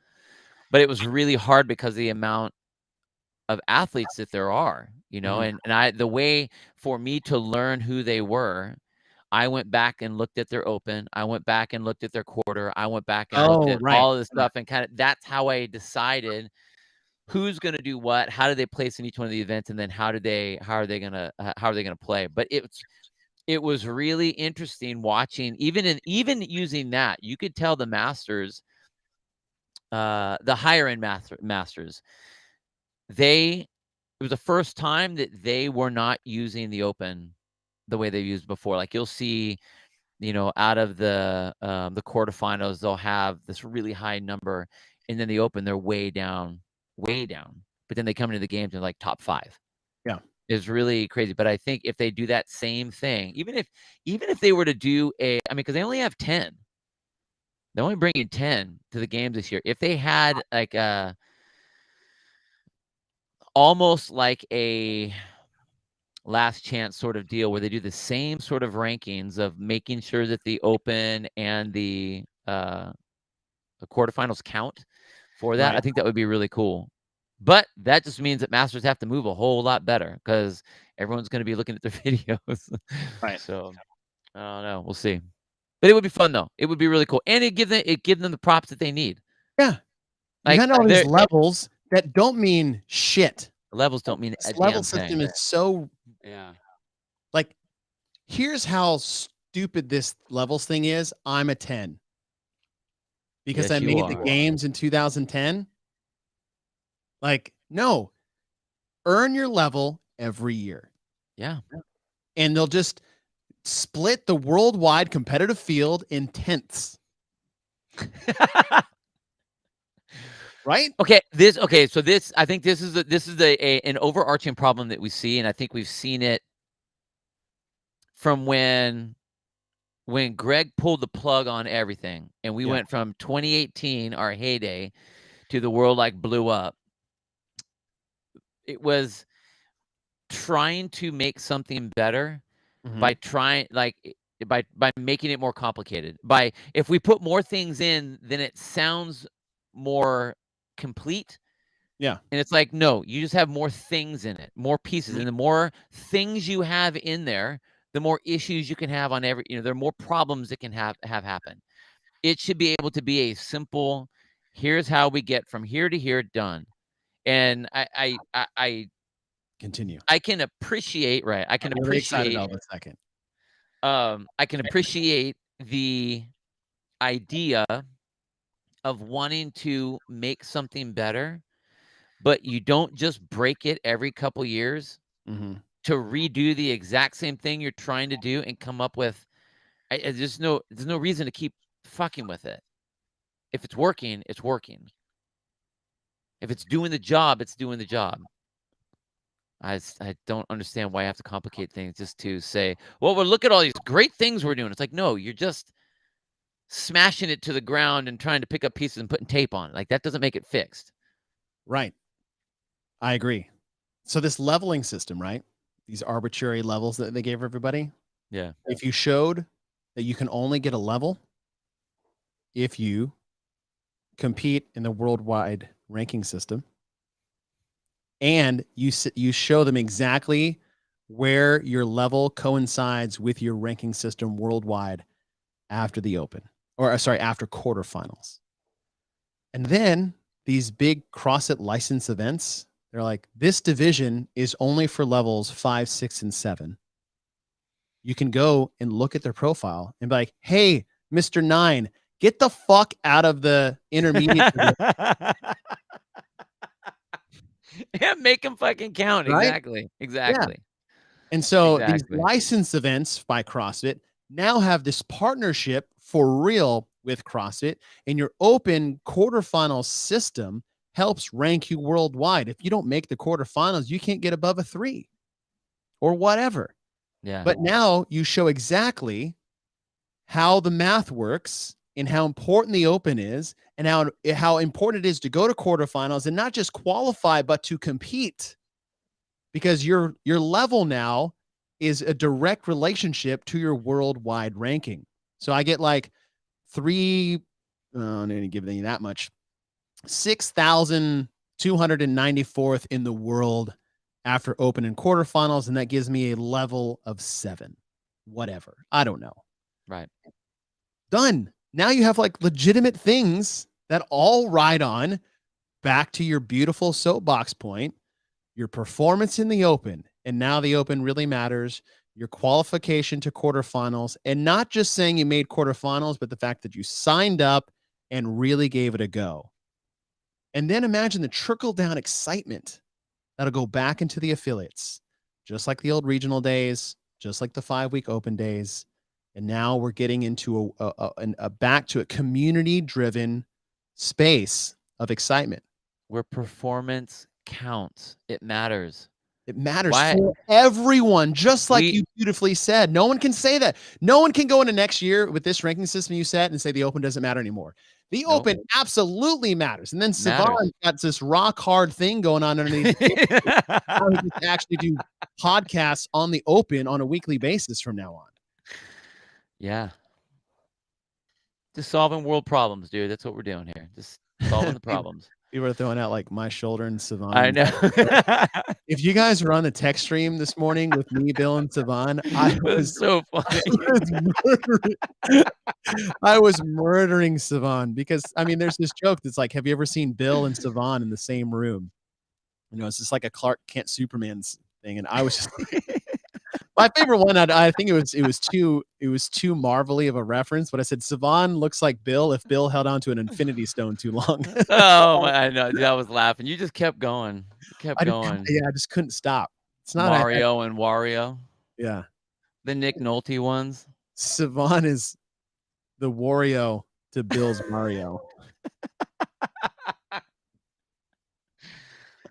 but it was really hard because of the amount of athletes that there are, and the way for me to learn who they were, I went back and looked at their open. I went back and looked at their quarter. I went back and looked at all of this stuff, and that's how I decided who's going to do what, how do they place in each one of the events, and then how are they going to play. But it was really interesting watching, even using that, you could tell the Masters, the higher end Masters, it was the first time that they were not using the open the way they used before. Like you'll see, out of the quarterfinals, they'll have this really high number, and then the open, they're way down. But then they come into the games and like top 5. Yeah. It's really crazy. But I think if they do that same thing, even if they were to do because they only have 10. They're only bringing 10 to the games this year. If they had like almost like a last chance sort of deal where they do the same sort of rankings of making sure that the open and the quarterfinals count for that, I think that would be really cool. But that just means that Masters have to move a whole lot better because everyone's going to be looking at their videos. Right. So I don't know. We'll see. But it would be fun though. It would be really cool, and it give them the props that they need. Yeah. Like, you had all these levels that don't mean shit. The levels don't mean a level damn system thing. is so Yeah. like, here's how stupid this levels thing is. I'm a 10 because Yes, I you made the are. games in 2010. Like, no, earn your level every year. Yeah. And they'll just split the worldwide competitive field in tenths. Right? Okay. So I think this is an overarching problem that we see, and I think we've seen it from when Greg pulled the plug on everything, and we went from 2018, our heyday, to the world like blew up. It was trying to make something better by making it more complicated. If we put more things in, then it sounds more complete. Yeah. And it's like, no, you just have more things in it, more pieces. And the more things you have in there, the more issues you can have on there are more problems that can have happen. It should be able to be a simple, here's how we get from here to here done. And I continue. I can appreciate, right. I can really appreciate all the second. I can appreciate the idea of wanting to make something better, but you don't just break it every couple years to redo the exact same thing you're trying to do and come up with. There's no reason to keep fucking with it. If it's working, it's working. If it's doing the job, it's doing the job. I don't understand why I have to complicate things just to say, well, look at all these great things we're doing. It's like, no, you're just smashing it to the ground and trying to pick up pieces and putting tape on it. Like, that doesn't make it fixed. Right. I agree. So this leveling system, right? These arbitrary levels that they gave everybody. Yeah. If you showed that you can only get a level if you compete in the worldwide ranking system, and you show them exactly where your level coincides with your ranking system worldwide after the open, or sorry, after quarterfinals. And then these big CrossFit license events, they're like, this division is only for levels 5, 6, and 7. You can go and look at their profile and be like, hey, Mr. 9, get the fuck out of the intermediate. Yeah, make them fucking count. Right? Exactly. Yeah. And so these license events by CrossFit now have this partnership for real with CrossFit, and your open quarterfinal system helps rank you worldwide. If you don't make the quarterfinals, you can't get above a 3 or whatever. Yeah. But now you show exactly how the math works and how important the open is, and how important it is to go to quarterfinals and not just qualify, but to compete. Because your level now is a direct relationship to your worldwide ranking. So I get like I'm not going to give you that much, 6,294th in the world after open and quarterfinals, and that gives me a level of 7. Whatever. I don't know. Right. Done. Now you have like legitimate things that all ride on back to your beautiful soapbox point, your performance in the open. And now the open really matters, your qualification to quarterfinals, and not just saying you made quarterfinals, but the fact that you signed up and really gave it a go. And then imagine the trickle down excitement that'll go back into the affiliates, just like the old regional days, just like the 5-week open days. And now we're getting into a back to a community driven space of excitement where performance counts. It matters. It matters for everyone, just like you beautifully said. No one can say that. No one can go into next year with this ranking system you set and say the open doesn't matter anymore. The open absolutely matters. And then Savon got this rock hard thing going on underneath. I would just actually do podcasts on the open on a weekly basis from now on. Yeah. Just solving world problems, dude. That's what we're doing here. Just solving the problems. You were throwing out like my shoulder and Savon. I know. If you guys were on the text stream this morning with me, Bill, and Savon, I was so funny. I was murdering Savon because I mean, there's this joke that's like, have you ever seen Bill and Savon in the same room? You know, it's just like a Clark Kent Superman's thing, and I was just my favorite one. I think it was too marvelly of a reference, but I said Savon looks like Bill if Bill held on to an infinity stone too long. Oh, I know. Dude, I was laughing. You just kept going. I just couldn't stop. It's not Mario and Wario. Yeah. The Nick Nolte ones. Savon is the Wario to Bill's Mario.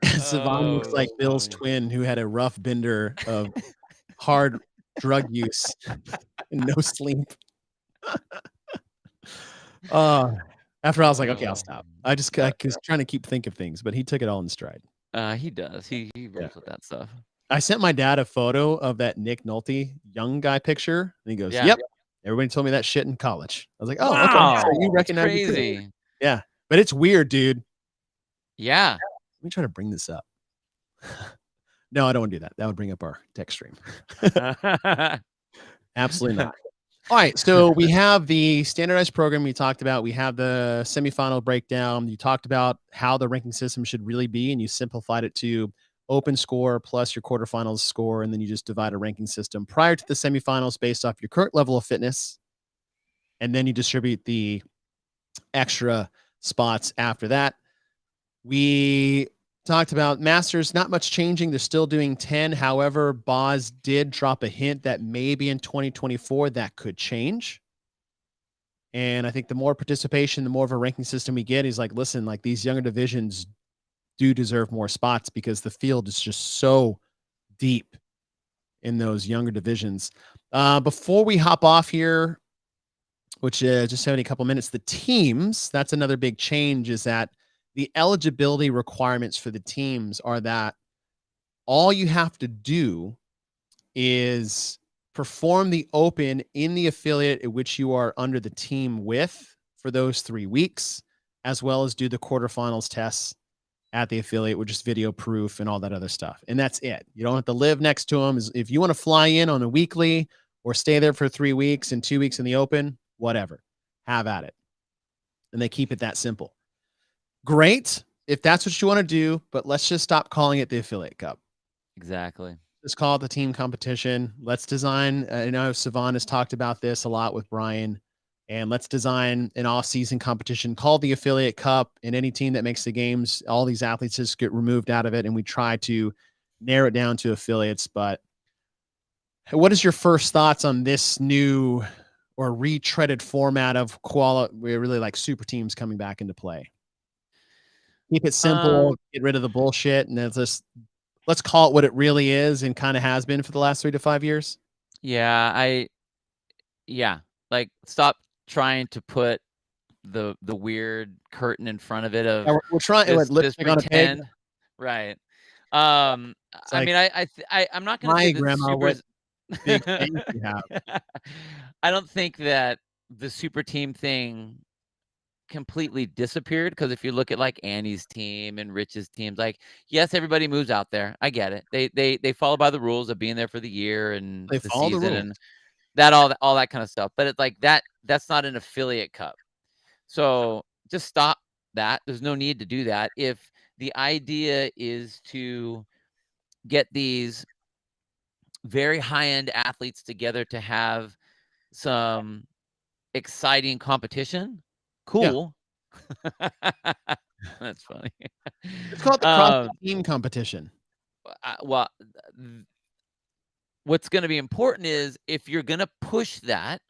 Savon looks like Bill's twin who had a rough bender of hard drug use and no sleep. After I was like, okay, I'll stop. I was trying to keep think of things, but he took it all in stride. He does. He rolls with that stuff. I sent my dad a photo of that Nick Nolte young guy picture, and he goes, "Yep, everybody told me that shit in college." I was like, "Oh, wow, okay, so you recognize crazy." Yeah, but it's weird, dude. Yeah. Let me try to bring this up. No, I don't want to do that. That would bring up our text stream. Absolutely not. All right, so we have the standardized program we talked about. We have the semifinal breakdown. You talked about how the ranking system should really be, and you simplified it to open score plus your quarterfinals score, and then you just divide a ranking system prior to the semifinals based off your current level of fitness, and then you distribute the extra spots after that. We talked about Masters, not much changing. They're still doing 10. However, Boz did drop a hint that maybe in 2024 that could change. And I think the more participation, the more of a ranking system we get. He's like, listen, like these younger divisions do deserve more spots because the field is just so deep in those younger divisions. Before we hop off here, which just having a couple minutes. The teams, that's another big change, is that the eligibility requirements for the teams are that all you have to do is perform the open in the affiliate at which you are under the team with for those 3 weeks, as well as do the quarterfinals tests at the affiliate with just video proof and all that other stuff. And that's it. You don't have to live next to them. If you want to fly in on a weekly or stay there for 3 weeks and 2 weeks in the open, whatever, have at it. And they keep it that simple. Great if that's what you want to do, but let's just stop calling it the Affiliate Cup. Exactly. Let's call it the team competition. Let's design. I know Savan has talked about this a lot with Brian, and let's design an off-season competition called the Affiliate Cup. And any team that makes the games, all these athletes just get removed out of it, and we try to narrow it down to affiliates. But what is your first thoughts on this new or retreaded format of really like super teams coming back into play? Keep it simple, get rid of the bullshit, and then let's call it what it really is and kind of has been for the last 3 to 5 years. Yeah, like stop trying to put the weird curtain in front of it of we're trying this pretend. Right. I mean, I'm not going to say that grandma, what big things you have. I don't think that the super team thing completely disappeared, because if you look at like Annie's team and Rich's teams, like, yes, everybody moves out there. I get it. They follow by the rules of being there for the year and They the follow the season rules. and that all that kind of stuff. But it's like that's not an affiliate cup. So just stop that. There's no need to do that. If the idea is to get these very high-end athletes together to have some exciting competition, cool. Yeah. That's funny. It's called the CrossFit Team competition. Well, what's going to be important is if you're going to push that,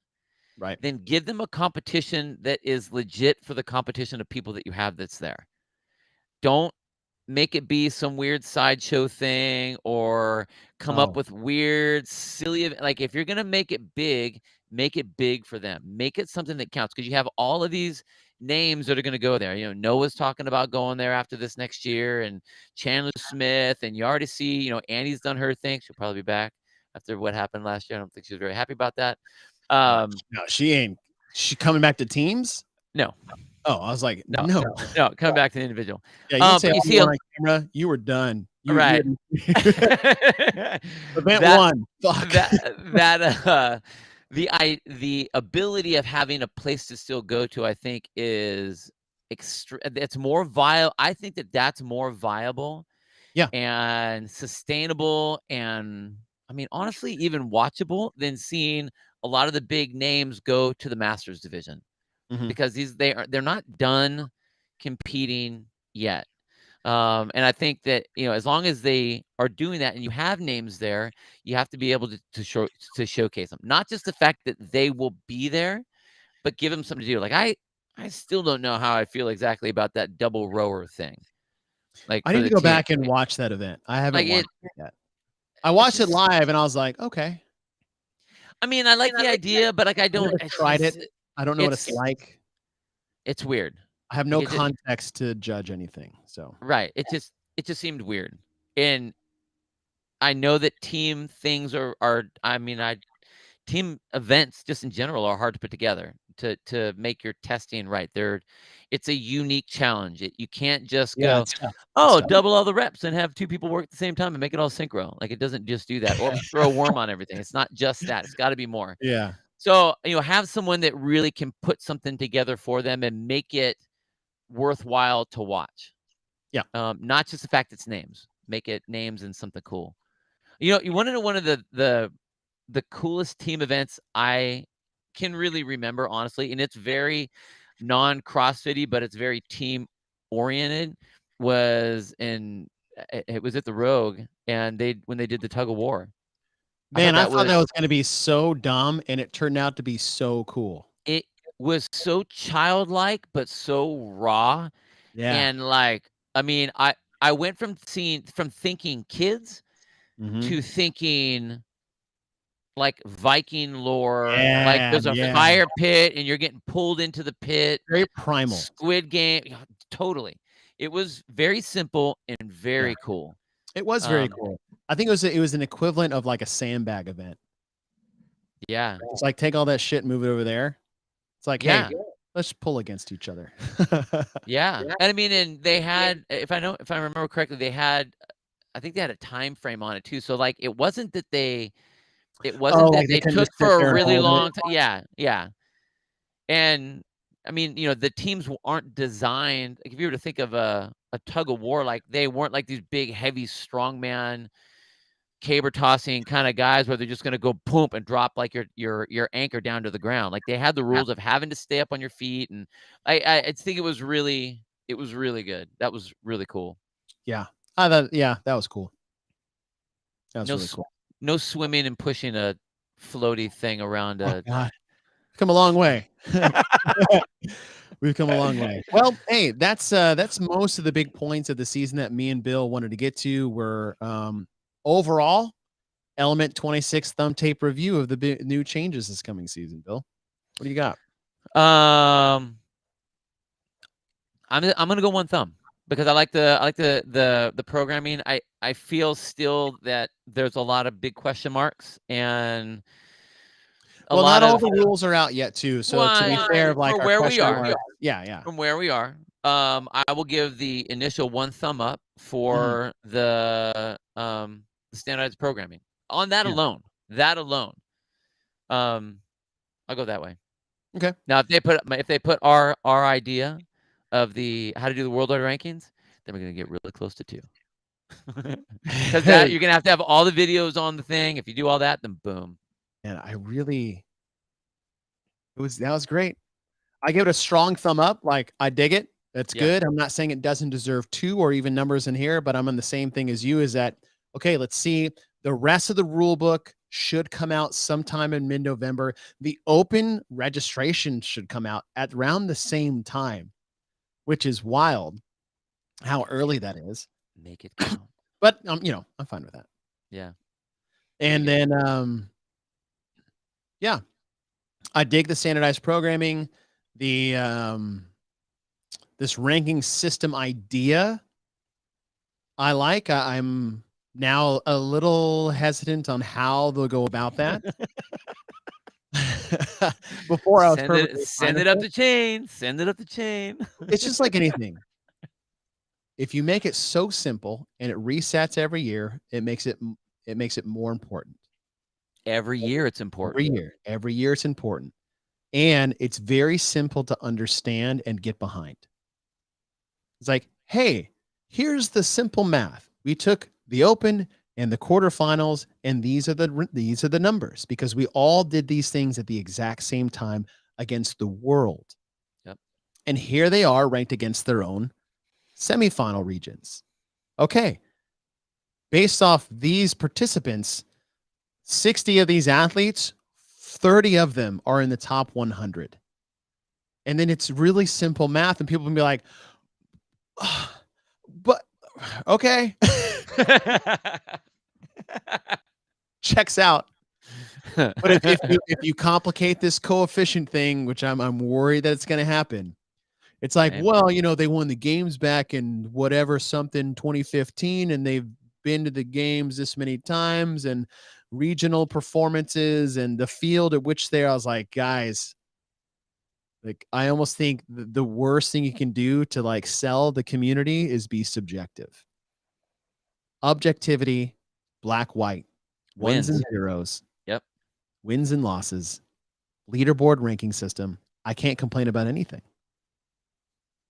right, then give them a competition that is legit for the competition of people that you have that's there. Don't make it be some weird sideshow thing or come up with weird, silly, like if you're going to make it big for them. Make it something that counts, because you have all of these names that are going to go there. You know, Noah's talking about going there after this next year, and Chandler Smith, and you already see, you know, Annie's done her thing. She'll probably be back after what happened last year. I don't think she was very happy about that. No, she ain't. She coming back to teams? No. Oh, I was like, no. Come back to the individual. Yeah, you say you see on camera, you were done. Right. Event one. Fuck. The ability of having a place to still go to, I think, is it's more viable. I think that's more viable. Yeah. And sustainable, and I mean, honestly, even watchable than seeing a lot of the big names go to the Masters division. Because they're not done competing yet. And I think that, you know, as long as they are doing that and you have names there, you have to be able to showcase them. Not just the fact that they will be there, but give them something to do. Like I still don't know how I feel exactly about that double rower thing. Like I need to go back and watch that event. I haven't watched it yet. I watched it live and I was like, okay. I mean, I like the idea, but like I don't tried it. I don't know what it's like. It's weird. I have no context to judge anything. So right. It just seemed weird. And I know that team things are I mean, team events just in general are hard to put together to make your testing right. It's a unique challenge. You can't just go, double all the reps and have 2 people work at the same time and make it all synchro. Like it doesn't just do that, or throw a worm on everything. It's not just that. It's got to be more. Yeah. So, you know, have someone that really can put something together for them and make it worthwhile to watch. Yeah. Not just the fact it's names. Make it names and something cool. You know, you want to know one of the coolest team events I can really remember, honestly, and it's very non-CrossFit-y, but it's very team oriented, it was at the Rogue, and when they did the tug of war. Man, I thought that was going to be so dumb, and it turned out to be so cool. It was so childlike, but so raw. Yeah. And like, I mean, I went from thinking kids to thinking like Viking lore, like there's a fire pit and you're getting pulled into the pit. Very primal. Squid Game, totally. It was very simple and very cool. It was very cool. I think it was an equivalent of like a sandbag event. Yeah. It's like take all that shit and move it over there. It's like, hey, let's pull against each other. Yeah. And I mean, and they had, if I remember correctly, I think they had a time frame on it too. So like it wasn't that they took for a really long time. Yeah, yeah. And I mean, the teams aren't designed, like if you were to think of a tug of war, like they weren't like these big, heavy strongman caber tossing kind of guys where they're just going to go boom and drop like your anchor down to the ground. Like they had the rules of having to stay up on your feet, and I think it was really good. That was really cool. Yeah, that was cool. That was really cool. No swimming and pushing a floaty thing around. Oh God, come a long way. We've come a long way. Well, hey, that's most of the big points of the season that me and Bill wanted to get to. Were overall Element 26 thumb tape review of the new changes this coming season. Bill, what do you got? I'm gonna go one thumb because I like the programming. I feel still that there's a lot of big question marks and not all the rules are out yet too. So to be fair, like from where we are, from where we are, I will give the initial one thumb up for the standardized programming on that alone. I'll go that way. Okay. Now, if they put our idea of how to do the worldwide rankings, then we're gonna get really close to 2. Because you're gonna have to have all the videos on the thing. If you do all that, then boom. And that was great. I give it a strong thumb up. Like I dig it. That's good. I'm not saying it doesn't deserve 2 or even numbers in here, but I'm on the same thing as you. Is that okay? Let's see. The rest of the rule book should come out sometime in mid-November. The open registration should come out at around the same time, which is wild how early that is. Make it count. But I'm fine with that. Yeah. And then I dig the standardized programming, the this ranking system idea. I like. I'm now a little hesitant on how they'll go about that. Before I was send it up the chain. Send it up the chain. It's just like anything. If you make it so simple and it resets every year, it makes it more important. Every year it's important. Every year it's important. And it's very simple to understand and get behind. It's like, hey, here's the simple math. We took the open and the quarterfinals, and these are the numbers because we all did these things at the exact same time against the world. Yep. And here they are ranked against their own semifinal regions. Okay. Based off these participants, 60 of these athletes, 30 of them are in the top 100. And then it's really simple math, and people can be like, oh, but okay. Checks out. But if you complicate this coefficient thing, which I'm worried that it's going to happen, it's like, well, they won the games back in whatever something 2015, and they've been to the games this many times, and regional performances and the field at which I was like, guys, like I almost think the worst thing you can do to like sell the community is be subjective. Objectivity, black, white, ones and zeros. Yep. Wins and losses, leaderboard ranking system. I can't complain about anything.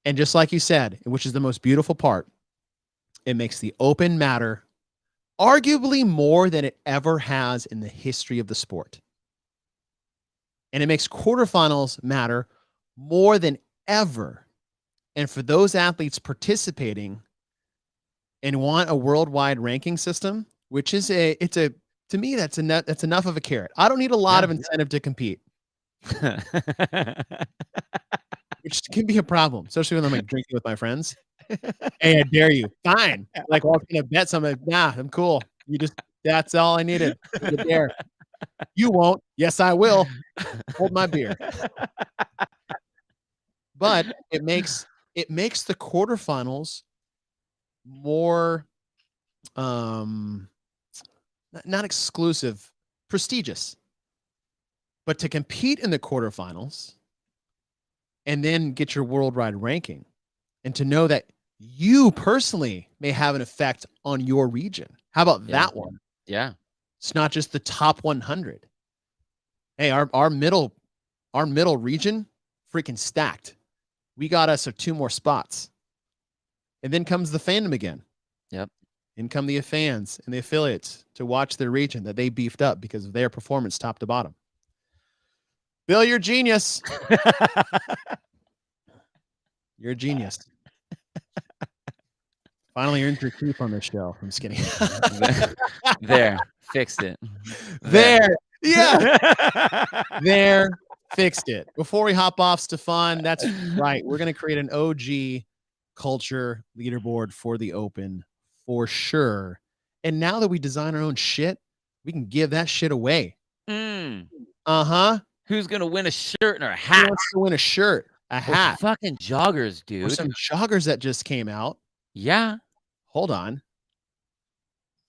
And just like you said, which is the most beautiful part, it makes the open matter arguably more than it ever has in the history of the sport. And it makes quarterfinals matter more than ever. And for those athletes participating and want a worldwide ranking system, which is to me, that's enough of a carrot. I don't need a lot of incentive to compete. Which can be a problem, especially when I'm like drinking with my friends. Hey, I dare you. Fine. Like, well, I was gonna bet something. Nah, I'm cool. That's all I needed. Dare. You won't. Yes, I will. Hold my beer. But it makes the quarterfinals more not exclusive, prestigious. But to compete in the quarterfinals and then get your worldwide ranking and to know that you personally may have an effect on your region. How about that one? Yeah. It's not just the top 100. Hey, our middle region freaking stacked. We got us 2 more spots. And then comes the fandom again. Yep. In come the fans and the affiliates to watch their region that they beefed up because of their performance top to bottom. Bill, you're a genius. You're a genius. Finally earned your keep on this show. I'm just kidding. There. Fixed it. There. Yeah. There. Fixed it. Before we hop off, Stefan, that's right. We're going to create an OG culture leaderboard for the Open for sure. And now that we design our own shit, we can give that shit away. Uh-huh. Who's going to win a shirt and a hat? Who wants to win a shirt? A hat. Or fucking joggers, dude. Or some joggers that just came out. Yeah. Hold on.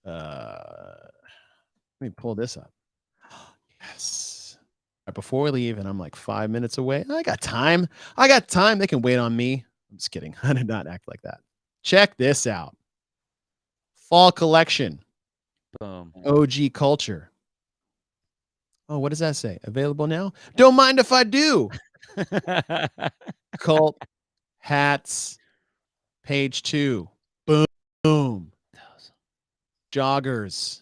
Let me pull this up. Yes. Right before we leave, and I'm like 5 minutes away. I got time. They can wait on me. I'm just kidding. I did not act like that. Check this out. Fall collection. Boom. OG culture. Oh, what does that say? Available now? Don't mind if I do. Cult hats. Page 2. Boom. Joggers.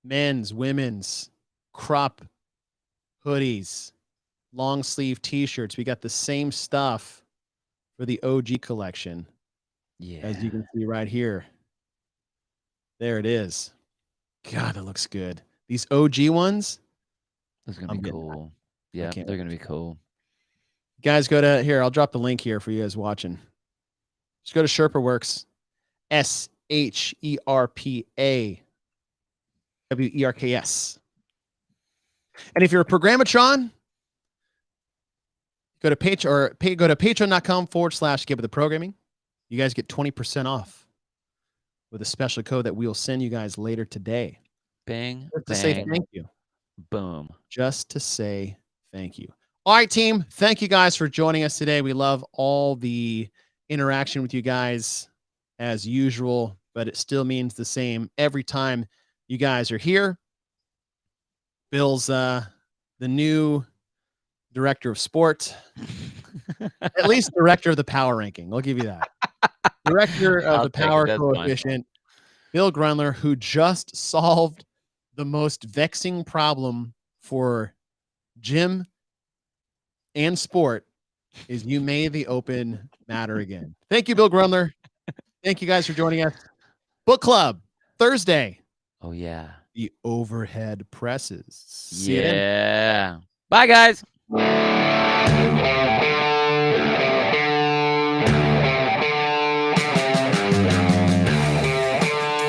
Men's, women's, crop hoodies, long sleeve t-shirts. We got the same stuff for the OG collection. Yeah. As you can see right here. There it is. God, that looks good. These OG ones. That's going to be cool. Yeah, they're going to be cool. Guys, go to here. I'll drop the link here for you guys watching. Just go to Sherpa Works. SHERPA. WERKS. And if you're a programmatron, go to patreon.com/Get With The Programming. You guys get 20% off with a special code that we'll send you guys later today. Bang. Just to say thank you. Boom. Just to say thank you. All right, team. Thank you guys for joining us today. We love all the interaction with you guys as usual, but it still means the same every time you guys are here. Bill's the new director of sport. At least director of the power ranking. I'll give you that. Director of the power coefficient. Bill Grunler, who just solved the most vexing problem for gym and sport, is you made the Open matter again. Thank you, Bill Grunler. Thank you guys for joining us. Book Club, Thursday. Oh, yeah. The overhead presses. See you then. Bye, guys.